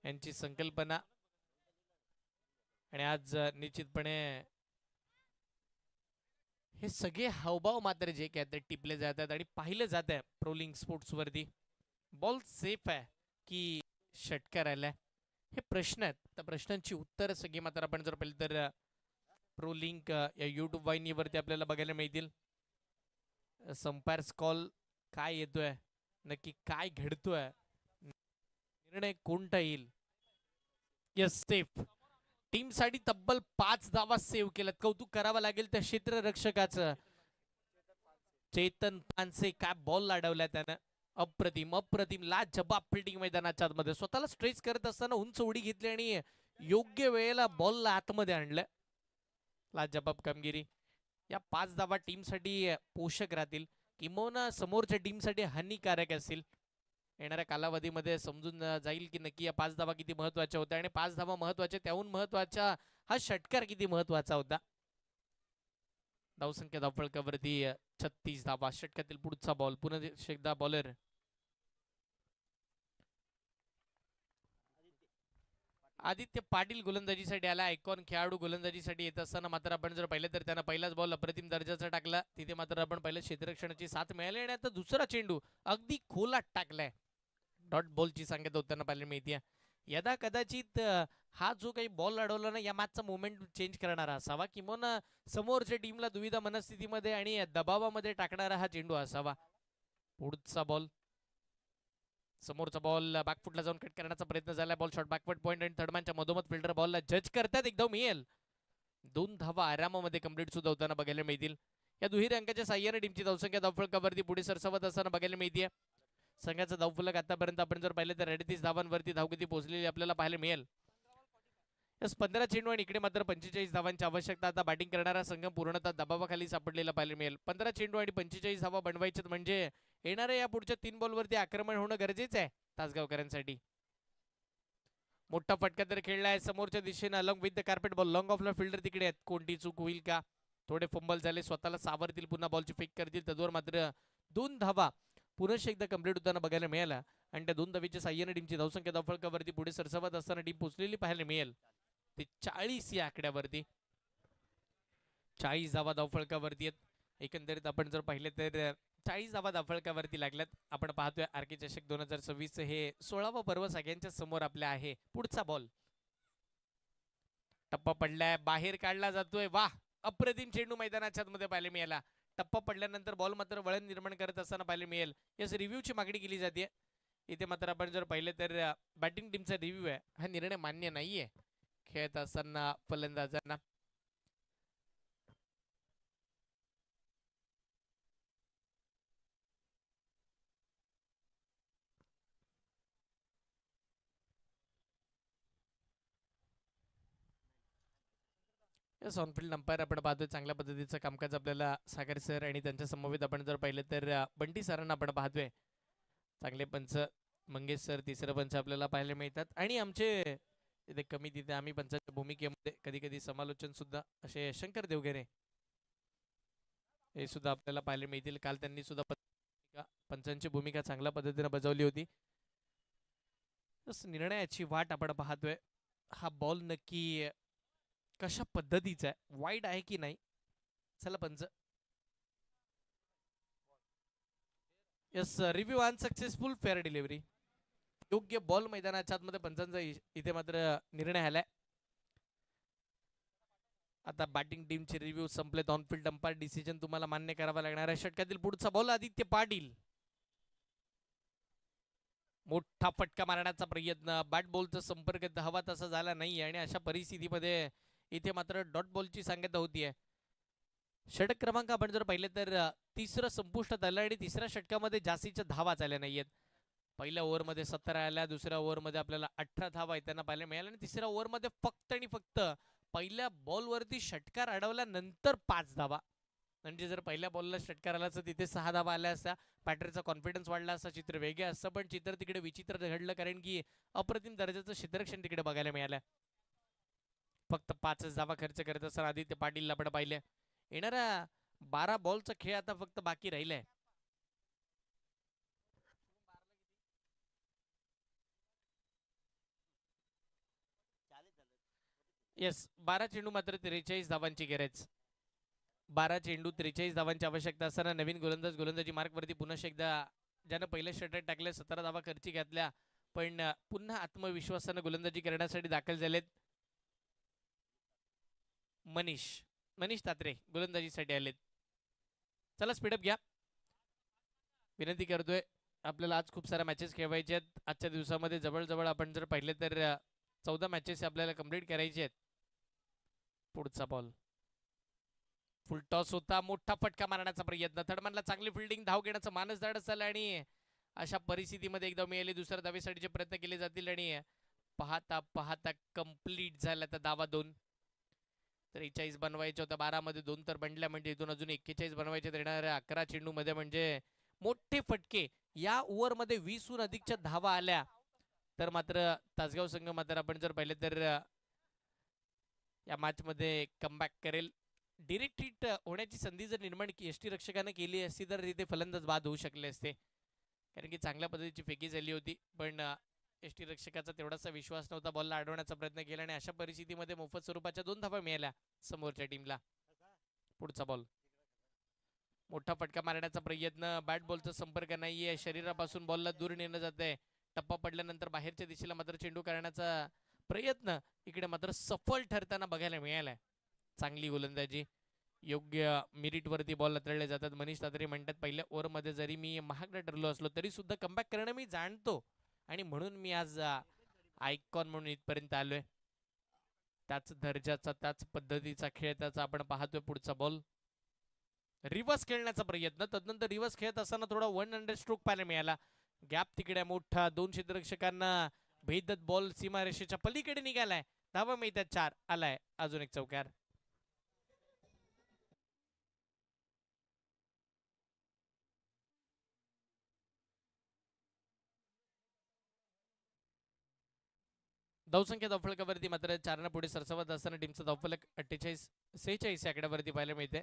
यांची संकल्पना आणि आज निश्चितपणे हे सगळे हावभाव मात्र जे काय ते टिपले जातात आणि पाहिले जात आहे प्रोलिंग स्पोर्ट्स वरती. बॉल सेफ आहे की षटकार आलाय हे प्रश्न आहेत. त्या प्रश्नांची उत्तर सगळी मात्र आपण जर पाहिलं तर प्रोलिंक या युट्यूब वाहिनीवरती आपल्याला बघायला मिळतील. संपायर्स कॉल काय येतोय, नक्की काय घडतोय, निर्णय कोणता येईल. Yes safe. टीम साठी तब्बल 5 धावा सेव्ह केल्यात. कौतुक करावं लागेल त्या क्षेत्ररक्षकाचं. चेतन पानसे काय बॉल लाडवलाय त्यानं. अप्रतिम अप्रतिम लाजबाब फिल्डिंग मैदानाच्या आतमध्ये. स्वतःला स्ट्रेच करत असताना उंच उडी घेतली आणि योग्य वेळेला बॉलला आतमध्ये आणलं. लाजबाब कामगिरी. या 5 धावा टीम साठी पोषक राहतील किंवा समोरच्या टीम साठी हानिकारक असतील. येणाऱ्या कालावधीमध्ये समजून जाईल की नक्की या 5 धावा किती महत्वाच्या होत्या आणि 5 धावा महत्वाच्या त्याहून महत्वाचा हा षटकार किती महत्वाचा होता. धावसंख्या धावफलकावरती 36 धावा. षटकातील पुढचा बॉल पुन्हा एकदा बॉलर आदित्य पाटील गोलंदाजीसाठी आला. आयकॉन खेळाडू गोलंदाजीसाठी येत असताना मात्र आपण जर पाहिलं तर त्यांना पहिलाच बॉल अप्रतिम दर्जाचा टाकला. तिथे मात्र आपण पाहिलं क्षेत्ररक्षणाची साथ मिळाली आणि आता दुसरा चेंडू अगदी खोलात टाकलाय. डॉट बॉलची सांगत होताना पाहायला मिळते. यदा कदाचित हा जो काही बॉल अडवला ना या मॅचचा मोमेंट चेंज करणारा असावा किंवा समोरच्या टीमला दुविधा मनस्थितीमध्ये आणि दबावामध्ये टाकणारा हा चेंडू असावा. पुढचा बॉल समोरचा बॉल बॅकफुटला जाऊन कट करण्याचा प्रयत्न झाला. बॉल शॉट बॅकवर्ड पॉइंट आणि थर्डमॅनच्या मधोमध फिल्डर बॉलला जज करतात. एकदम मिळेल. 2 धावा आरामामध्ये कंप्लीट सुद्धा होताना बघायला मिळतील. या दुहेरी अंकाच्या साह्याने टीमची धावसंख्या धावफलकावरती पुढे सरसावत असताना बघायला मिळते. संघाचा धावफलक आतापर्यंत आपण जर पाहिलं तर 38 धावांवरती धावगती पोहोचलेली आपल्याला पाहायला मिळेल. 15 चेंडू आणि इकडे मात्र 45 धावांची आवश्यकता. आता बॅटिंग करणारा संघ पूर्णतः दबावाखाली सापडलेला पाहायला मिळेल. 15 चेंडू आणि 45 धावा बनवायच्यात म्हणजे येणाऱ्या या पुढच्या 3 बॉलवरती आक्रमण होणं गरजेचं आहे तासगावकरांसाठी. मोठा फटका तर खेळलाय समोरच्या दिशेने along with the carpet ball. Long ऑफला फिल्डर तिकडे आहेत. कोणती चूक होईल का? थोडे फंबल झाले, स्वतःला सावरतील, पुन्हा बॉलची फेक करतील. तद्वर मात्र 2 धावा पुनश्च एकदा कंप्लीट होताना बघायला मिळाला आणि त्या 2 धावेच्या साह्याने टीमची धावसंख्या धावफलकावरती पुढे सरसावत असताना टीम पोहोचलेली पाहायला मिळेल ते 40 या आकड्यावरती. 40 धावा धावफलकावरती आहेत. एकंदरीत आपण जर पाहिले तर 40 धावा धावफलकावरती लागल्यात. आपण पाहतोय आरके चषक 2026 हे 16वं पर्व सगळ्यांच्या समोर आपल्या आहे. पुढचा बॉल टप्पा पडलाय, बाहेर काढला जातोय. वाह, अप्रतिम चेंडू मैदानाच्या मध्ये पाहायला मिळाला. टप्पा पडल्यानंतर बॉल मात्र वळण निर्माण करत असताना पाहायला मिळेल. यास रिव्ह्यूची मागणी केली जाते. इथे मात्र आपण जर पाहिले तर बॅटिंग टीमचा रिव्ह्यू आहे, हा निर्णय मान्य नाहीये खेळत असताना फलंदाजांना. ऑनफिल्ड अंपायर आपण पाहतोय चांगल्या पद्धतीचं कामकाज आपल्याला सागर सर आणि त्यांच्या समवेत आपण जर पाहिलं तर बंटी सरांना आपण पाहतोय. चांगले पंच मंगेश सर तिसरं पंच आपल्याला पाहायला मिळतात आणि आमचे तिथे कमी तिथे आम्ही पंचाच्या भूमिकेमध्ये कधी कधी समालोचन सुद्धा असे शंकर देवगेरे हे सुद्धा आपल्याला पाहायला मिळतील. काल त्यांनी सुद्धा पंचांची भूमिका चांगल्या पद्धतीने बजावली होती. निर्णयाची वाट आपण पाहतोय. हा बॉल नक्की कशा पद्धतीचा आहे, वाईड आहे की नाही? चला पंच. Yes, review unsuccessful, fair delivery. योग्य बॉल मैदानाच्या आतमध्ये पंचांचा इथे मात्र निर्णय आलाय. आता बॅटिंग टीमचे रिव्ह्यू संपलेत. ऑनफिल्ड अंपायर डिसिजन तुम्हाला मान्य करावा लागणार आहे. षटकातील पुढचा बॉल आदित्य पाटील. मोठा फटका मारण्याचा प्रयत्न, बॅट बॉलचा संपर्क हवा तसा झाला नाही आणि अशा परिस्थितीमध्ये इथे मात्र डॉट बॉलची सांगता होतीये. षटक क्रमांक आपण जर पाहिले तर तिसरं संपुष्टात आलं आणि तिसऱ्या षटकामध्ये जास्तीच्या धावा झाल्या नाहीयेत. पहिल्या ओव्हरमध्ये 17 आल्या, दुसऱ्या ओव्हरमध्ये आपल्याला 18 धावा त्यांना पाहायला मिळाल्या आणि तिसऱ्या ओव्हरमध्ये फक्त आणि फक्त पहिल्या बॉलवरती षटकार अडवल्यानंतर 5 धावा. म्हणजे जर पहिल्या बॉलला षटकार आला तर तिथे 6 धावा आल्या असत्या, बॅटरचा कॉन्फिडन्स वाढला असता, चित्र वेगळे असतं. पण चित्र तिकडे विचित्र घडलं कारण की अप्रतिम दर्जाचं क्षेत्ररक्षण तिकडे बघायला मिळालं. फक्त 5 धावा खर्च करत असताना आदित्य पाटीलला आपण पाहिलं. येणारा 12 बॉलचा खेळ आता फक्त बाकी राहिलाय. येस, 12 चेंडू मात्र 43 धावांची गरज. 12 चेंडू 43 धावांची आवश्यकता असताना नवीन गोलंदाजी मार्कवरती पुन्हा एकदा ज्यानं पहिलं षटक टाकलं, 17 धावा खर्ची घातल्या, पण पुन्हा आत्मविश्वासानं गोलंदाजी करण्यासाठी दाखल झालेत मनीष तात्रे गोलंदाजीसाठी आलेत. चला स्पीडअप घ्या. विनंती करतोय, आपल्याला आज खूप साऱ्या मॅचेस खेळवायचे आहेत. आजच्या दिवसामध्ये जवळजवळ आपण जर पाहिले तर 14 मॅचेस आपल्याला कंप्लीट करायचे आहेत. पुढचा बॉल फुल टॉस होता, मोठा फटका मारण्याचा प्रयत्न, थर्डमॅनला चांगली फिल्डिंग, धाव घेण्याचा मानस धाडस झाला आणि अशा परिस्थितीमध्ये एकदा मिळाली. दुसऱ्या धावेसाठीचे प्रयत्न केले जातील आणि पाहता पाहता कंप्लीट झाला तर धावा 2. 43 बनवायचे होत्या, 12 मध्ये 2 तर बनल्या, म्हणजे इथून अजून 41 बनवायचे. येणाऱ्या 11 चेंडू मध्ये म्हणजे मोठे फटके. या ओव्हर मध्ये 20हून अधिकच्या धावा आल्या तर मात्र तासगाव संघ मात्र आपण जर पाहिले तर या मॅच मध्ये कमबॅक करेल. डिरेक्ट हिट होण्याची संधी जर निर्माण एसटी रक्षकाने केली असती तर तिथे फलंदाज बाद होऊ शकले असते, कारण की चांगल्या पद्धतीची फेकी झाली होती. पण एसटी रक्षकाचा तेवढासा विश्वास नव्हता, बॉलला अडवण्याचा प्रयत्न केला आणि अशा परिस्थितीमध्ये मोफत स्वरूपाच्या 2 धावा मिळाल्या समोरच्या टीमला. पुढचा बॉल मोठा फटका मारण्याचा प्रयत्न, बॅट बॉलचा संपर्क नाहीये, शरीरापासून बॉलला दूर नेलं जात आहे. टप्पा पडल्यानंतर बाहेरच्या दिशेला मात्र चेंडू करण्याचा प्रयत्न इकडे मात्र सफल ठरताना बघायला मिळालाय. चांगली गोलंदाजी, योग्य मिरिट वरती बॉल हाताळले जातात. मनीष तात्रे म्हणतात, पहिल्या ओव्हरमध्ये जरी मी महागडा ठरलो असलो तरी सुद्धा कमबॅक करणं मी जाणतो आणि म्हणून मी आज आयकॉन म्हणून इथपर्यंत आलोय. त्याच दर्जाचा त्याच पद्धतीचा खेळ त्याचा आपण पाहतोय. पुढचा बॉल रिव्हर्स खेळण्याचा प्रयत्न, तदनंतर रिव्हर्स खेळत असताना थोडा 100 स्ट्रोक पाहायला मिळाला. गॅप तिकडे मोठा, 2 क्षेत्ररक्षकांना भेदत बॉल सीमारेषेच्या पलीकडे निघालाय. धावा मिळतात 4. आलाय अजून एक चौकार. धावसंख्या धावफलकावरती मात्र 4 पुढे सरसावत असताना टीमचा धावफलक 46 या आकड्यावरती पाहायला मिळते.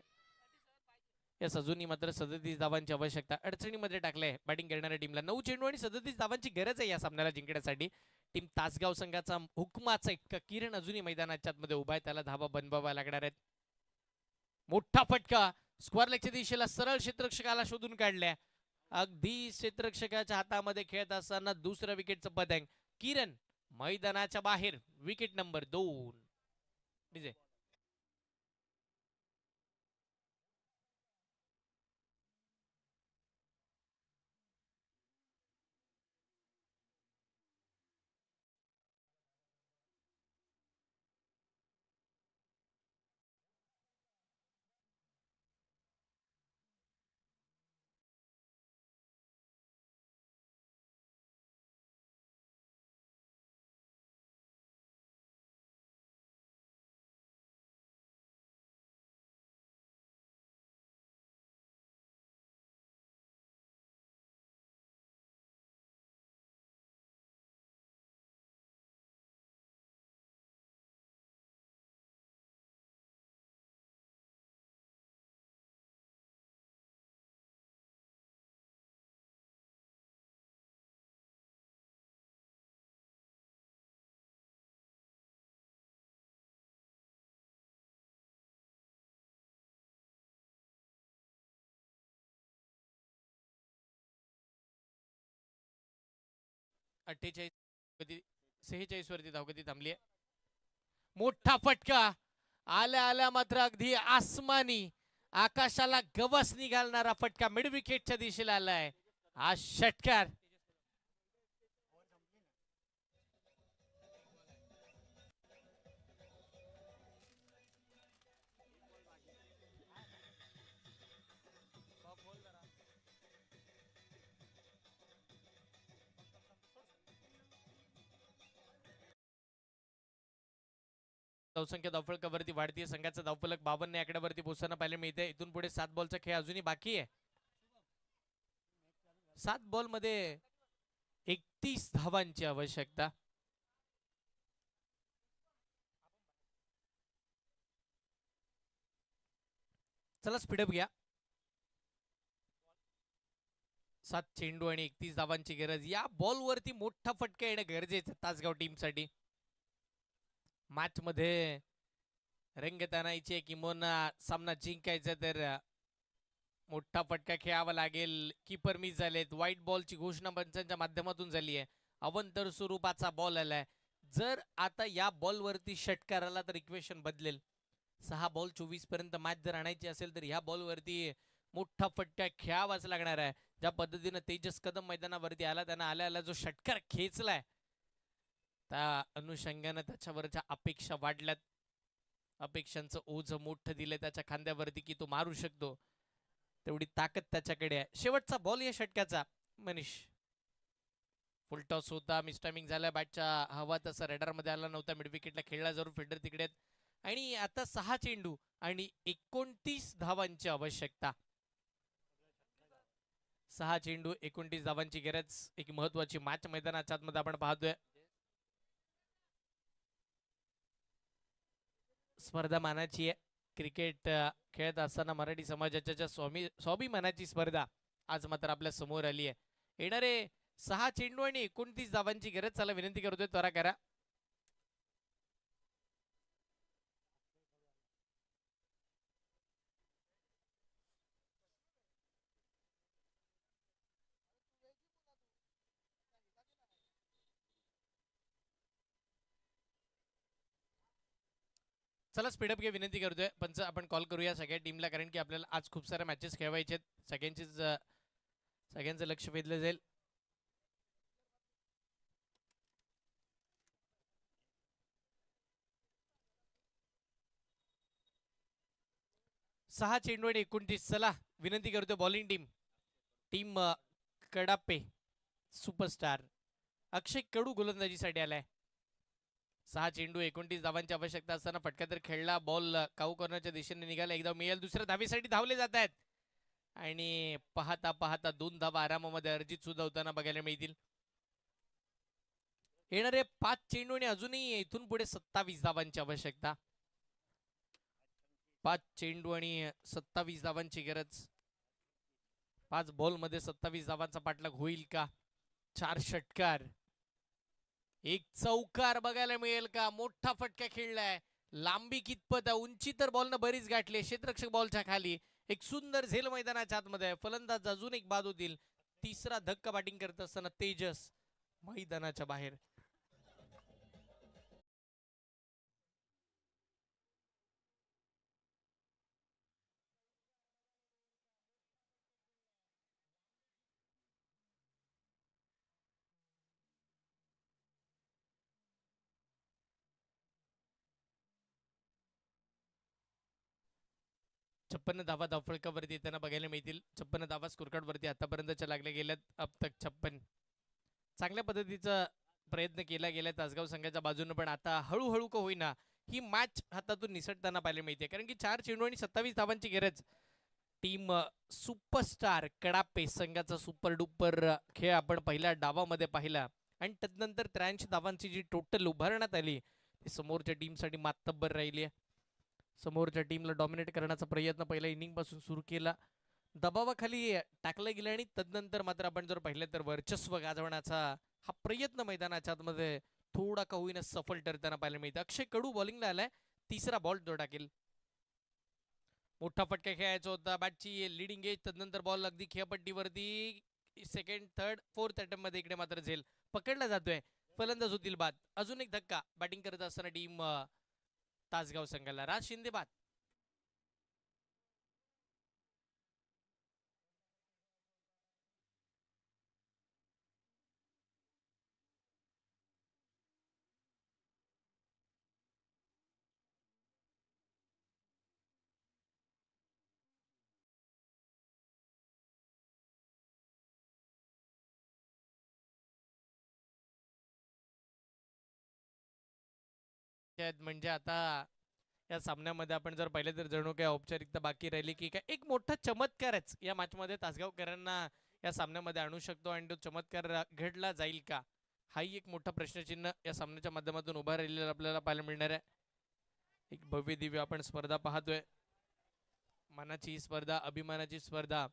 या अजूनही मात्र 37 धावांची आवश्यकता अडचणीमध्ये टाकले बॅटिंग करणाऱ्या टीमला. 9 चेंडू आणि 37 धावांची गरज आहे या सामन्याला जिंकण्यासाठी. टीम तासगाव संघाचा हुकमाचा एक किरण अजूनही मैदानाच्या आतमध्ये उभा आहे, त्याला धावा बनवाव्या लागणार आहेत. मोठा फटका स्क्वेअर लेगच्या दिशेला सरळ क्षेत्ररक्षकाला शोधून काढल्या. अगदी क्षेत्ररक्षकाच्या हातामध्ये खेळत असताना दुसऱ्या विकेटचं पतंग. किरण मैदानाच्या बाहेर, विकेट नंबर 2. डीजे 46 वरती धावगती थांबली आहे. मोठा फटका आल्या आल्या मात्र अगदी आसमानी, आकाशाला गवसणी घालणारा फटका मिड विकेटच्या दिशेला आलाय. हा षटकार धावसंख्या धावफलकावरती वाढतीये. संघाचा धावफलक 52 या आकड्यावरती पोहोचताना पाहायला मिळते. इथून पुढे 7 बॉलचा खेळ अजूनही बाकी आहे. 7 बॉल मध्ये 31 धावांची आवश्यकता. चला स्पीडअप घ्या. 7 चेंडू आणि 31 धावांची गरज. या बॉलवरती मोठा फटका येणं गरजेचं तासगाव टीमसाठी. मॅच मध्ये रंगत आणायची किंवा सामना जिंकायचा तर मोठा फटका खेळावा लागेल. कीपर मिस झालेत. व्हाईट बॉलची घोषणा पंचांच्या माध्यमातून झाली आहे. अवंतर स्वरूपाचा बॉल आलाय. जर आता या बॉलवरती षटकार आला तर इक्वेशन बदलेल. 6 बॉल 24 पर्यंत मॅच जर आणायची असेल तर ह्या बॉलवरती मोठा फटका खेळावाच लागणार आहे. ज्या पद्धतीनं तेजस कदम मैदानावरती आला, त्यांना आल्या आल्या जो षटकार खेचलाय त्या अनुषंगानं त्याच्यावरच्या अपेक्षा वाढल्यात. अपेक्षांचं ओझ मोठं दिलंय त्याच्या खांद्यावरती की तो मारू शकतो, तेवढी ताकद त्याच्याकडे आहे. शेवटचा बॉल या षटकाचा. मनीष फुलटॉस होता, मिसटायमिंग झाला. बॅटच्या हवा तसा रेडार मध्ये आला नव्हता. मिड विकेटला खेळला जरूर फिल्डर तिकडे. आणि आता 6 चेंडू आणि 29 धावांची आवश्यकता. 6 चेंडू 29 धावांची गरज. एक महत्वाची मॅच मैदानाच्या आतमध्ये आपण पाहतोय. स्पर्धा मानाची आहे. क्रिकेट खेळत असताना मराठी समाजाच्या ज्या स्वाभिमानाची स्पर्धा आज मात्र आपल्या समोर आली आहे. येणारे 6 चेंडू आणि 29 धावांची गरज. चला विनंती करतोय त्वरा करा. चला स्पीडअप घे विनंती करतोय. पंच आपण कॉल करूया सगळ्या टीमला, कारण की आपल्याला आज खूप साऱ्या मॅचेस खेळवायचे आहेत. सगळ्यांचं लक्ष वेधलं जाईल. सहा चेंडू आणि 29. चला विनंती करतोय बॉलिंग टीम कडापे सुपरस्टार अक्षय कडू गोलंदाजीसाठी आलाय. 6 चेंडू 29 धावांची आवश्यकता असताना फटका तर खेळला. बॉल काऊ कॉर्नरच्या दिशेने निघाला. एकदा मिळेल. दुसऱ्या धावेसाठी धावले जात आहेत आणि पाहता पाहता 2 धावा आरामामध्ये अर्जित सुद्धा होताना बघायला मिळतील. येणारे 5 चेंडू आणि अजूनही इथून पुढे 27 धावांची आवश्यकता. 5 चेंडू आणि 27 धावांची गरज. 5 बॉल मध्ये 27 धावांचा पाठलाग होईल का? 4 षटकार, 1 चौकार बघायला मिळेल का? मोठा फटका खेळलाय. लांबी कितपत आहे? उंची तर बॉलनं बरीच गाठली. क्षेत्ररक्षक बॉलच्या खाली. एक सुंदर झेल मैदानाच्या आतमध्ये. फलंदाज अजून एक बाद होतील. तिसरा धक्का बॅटिंग करत असताना तेजस मैदानाच्या बाहेर. छप्पन्न धावा धावफलकावरती येताना बघायला मिळतील. 56 धावा स्कोरकार्ड वरती आतापर्यंतच्या लागल्या गेल्यात. अब तक 56. चांगल्या पद्धतीचा प्रयत्न केला गेला तासगाव संघाच्या बाजूने, पण आता हळूहळू का होईना ही मॅच हातातून निसटताना पाहायला मिळते. कारण की 4 चेंडू आणि 27 धावांची गरज. टीम सुपरस्टार कडापे संघाचा सुपर डुपर खेळ आपण पहिल्या डावामध्ये पाहिला आणि तदनंतर 83 धावांची जी टोटल उभारण्यात आली ती समोरच्या टीमसाठी मातब्बर राहिली आहे. समोरच्या टीमला डॉमिनेट करण्याचा प्रयत्न पहिल्या इनिंग पासून सुरू केला, दबावाखाली टाकलं गेलं आणि तदनंतर मात्र आपण जर पाहिलं तर वर्चस्व गाजवण्याचा हा प्रयत्न मैदानाच्या आतमध्ये थोडा का होईना सफल ठरताना पाहायला मिळतं. अक्षय कडू बॉलिंगला आलाय. तिसरा बॉल तो टाकेल. मोठा फटका खेळायचा होता. बॅटची लिडिंग एज, तदनंतर बॉल अगदी खेळपट्टीवरती. सेकंड, थर्ड, फोर्थ अटेम्प्ट मध्ये इकडे मात्र झेल पकडला जातोय. फलंदाज होतील बाद. अजून एक धक्का बॅटिंग करत असताना टीम तासगाव संघाला. राज शिंदे बाद. म्हणजे आता या सामन्यामध्ये आपण जर पाहिलं तर जणू काय औपचारिकता बाकी राहिली की काय एक मोठा चमत्कारच या मॅचमध्ये तासगावकरांना या सामन्यामध्ये आणू शकतो आणि तो चमत्कार घडला जाईल का, हाही एक मोठा प्रश्नचिन्ह या सामन्याच्या माध्यमातून उभा राहिलेला आपल्याला पाहायला मिळणार आहे. एक भव्य दिव्य आपण स्पर्धा पाहतोय. मनाची स्पर्धा, अभिमानाची स्पर्धा,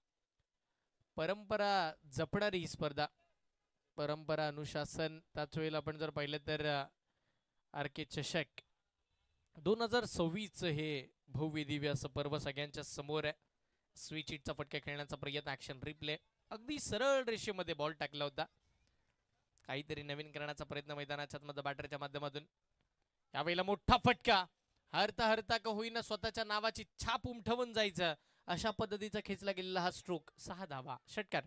परंपरा जपणारी ही स्पर्धा, परंपरा अनुशासन. त्याच वेळेला आपण जर पाहिलं तर आर के चषक 2026 हे भव्य दिव्य असं पर्व सगळ्यांच्या समोर आहे. स्विच हिटचा फटका खेळण्याचा प्रयत्न, ऍक्शन रिप्ले, अगदी सरळ रेषेमध्ये बॉल टाकला होता. काहीतरी नवीन करण्याचा प्रयत्न मैदानाच्या आतमध्ये बॅटरच्या माध्यमातून. यावेळेला मोठा फटका, हरता हरता का होईना स्वतःच्या नावाची छाप उमटवून जायचं अशा पद्धतीचा खेचला गेलेला हा स्ट्रोक. 6 धावा, षटकार.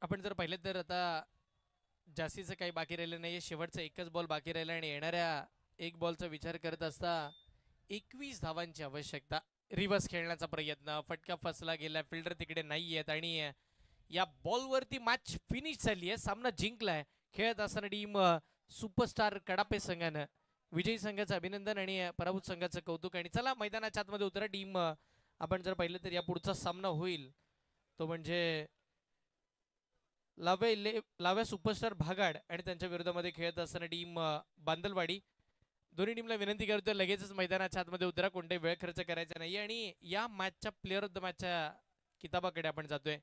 आपण जर पाहिलं तर आता जास्तीचं काही बाकी राहिलं नाहीये. शेवटचा एकच बॉल बाकी राहिला आणि येणाऱ्या एक बॉलचा विचार करत असता 21 धावांची आवश्यकता. रिव्हर्स खेळण्याचा प्रयत्न, फटका फसला गेला, फिल्डर तिकडे नाही आहेत आणि या बॉलवरती मॅच फिनिश झाली आहे. सामना जिंकलाय. खेळत असताना टीम सुपरस्टार कडापे संघानं विजयी संघाचं अभिनंदन आणि पराभूत संघाचं कौतुक. आणि चला मैदानाच्या आतमध्ये उतरा. टीम आपण जर पाहिलं तर या पुढचा सामना होईल तो म्हणजे लाव्या सुपरस्टार भागाड आणि त्यांच्या विरोधामध्ये खेळत असताना टीम बांदलवाडी. दोन्ही टीमला विनंती करतोय लगेचच मैदानाच्या आतमध्ये उतरा, कोणताही वेळ खर्च करायचा नाही. आणि या मॅचच्या प्लेअर ऑफ द मॅचच्या किताबाकडे आपण जातोय.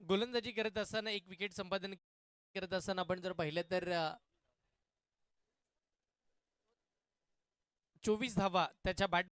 गोलंदाजी करत असताना एक विकेट संपादन करत असताना आपण जर पाहिलं तर 24 धावा त्याच्या बॅट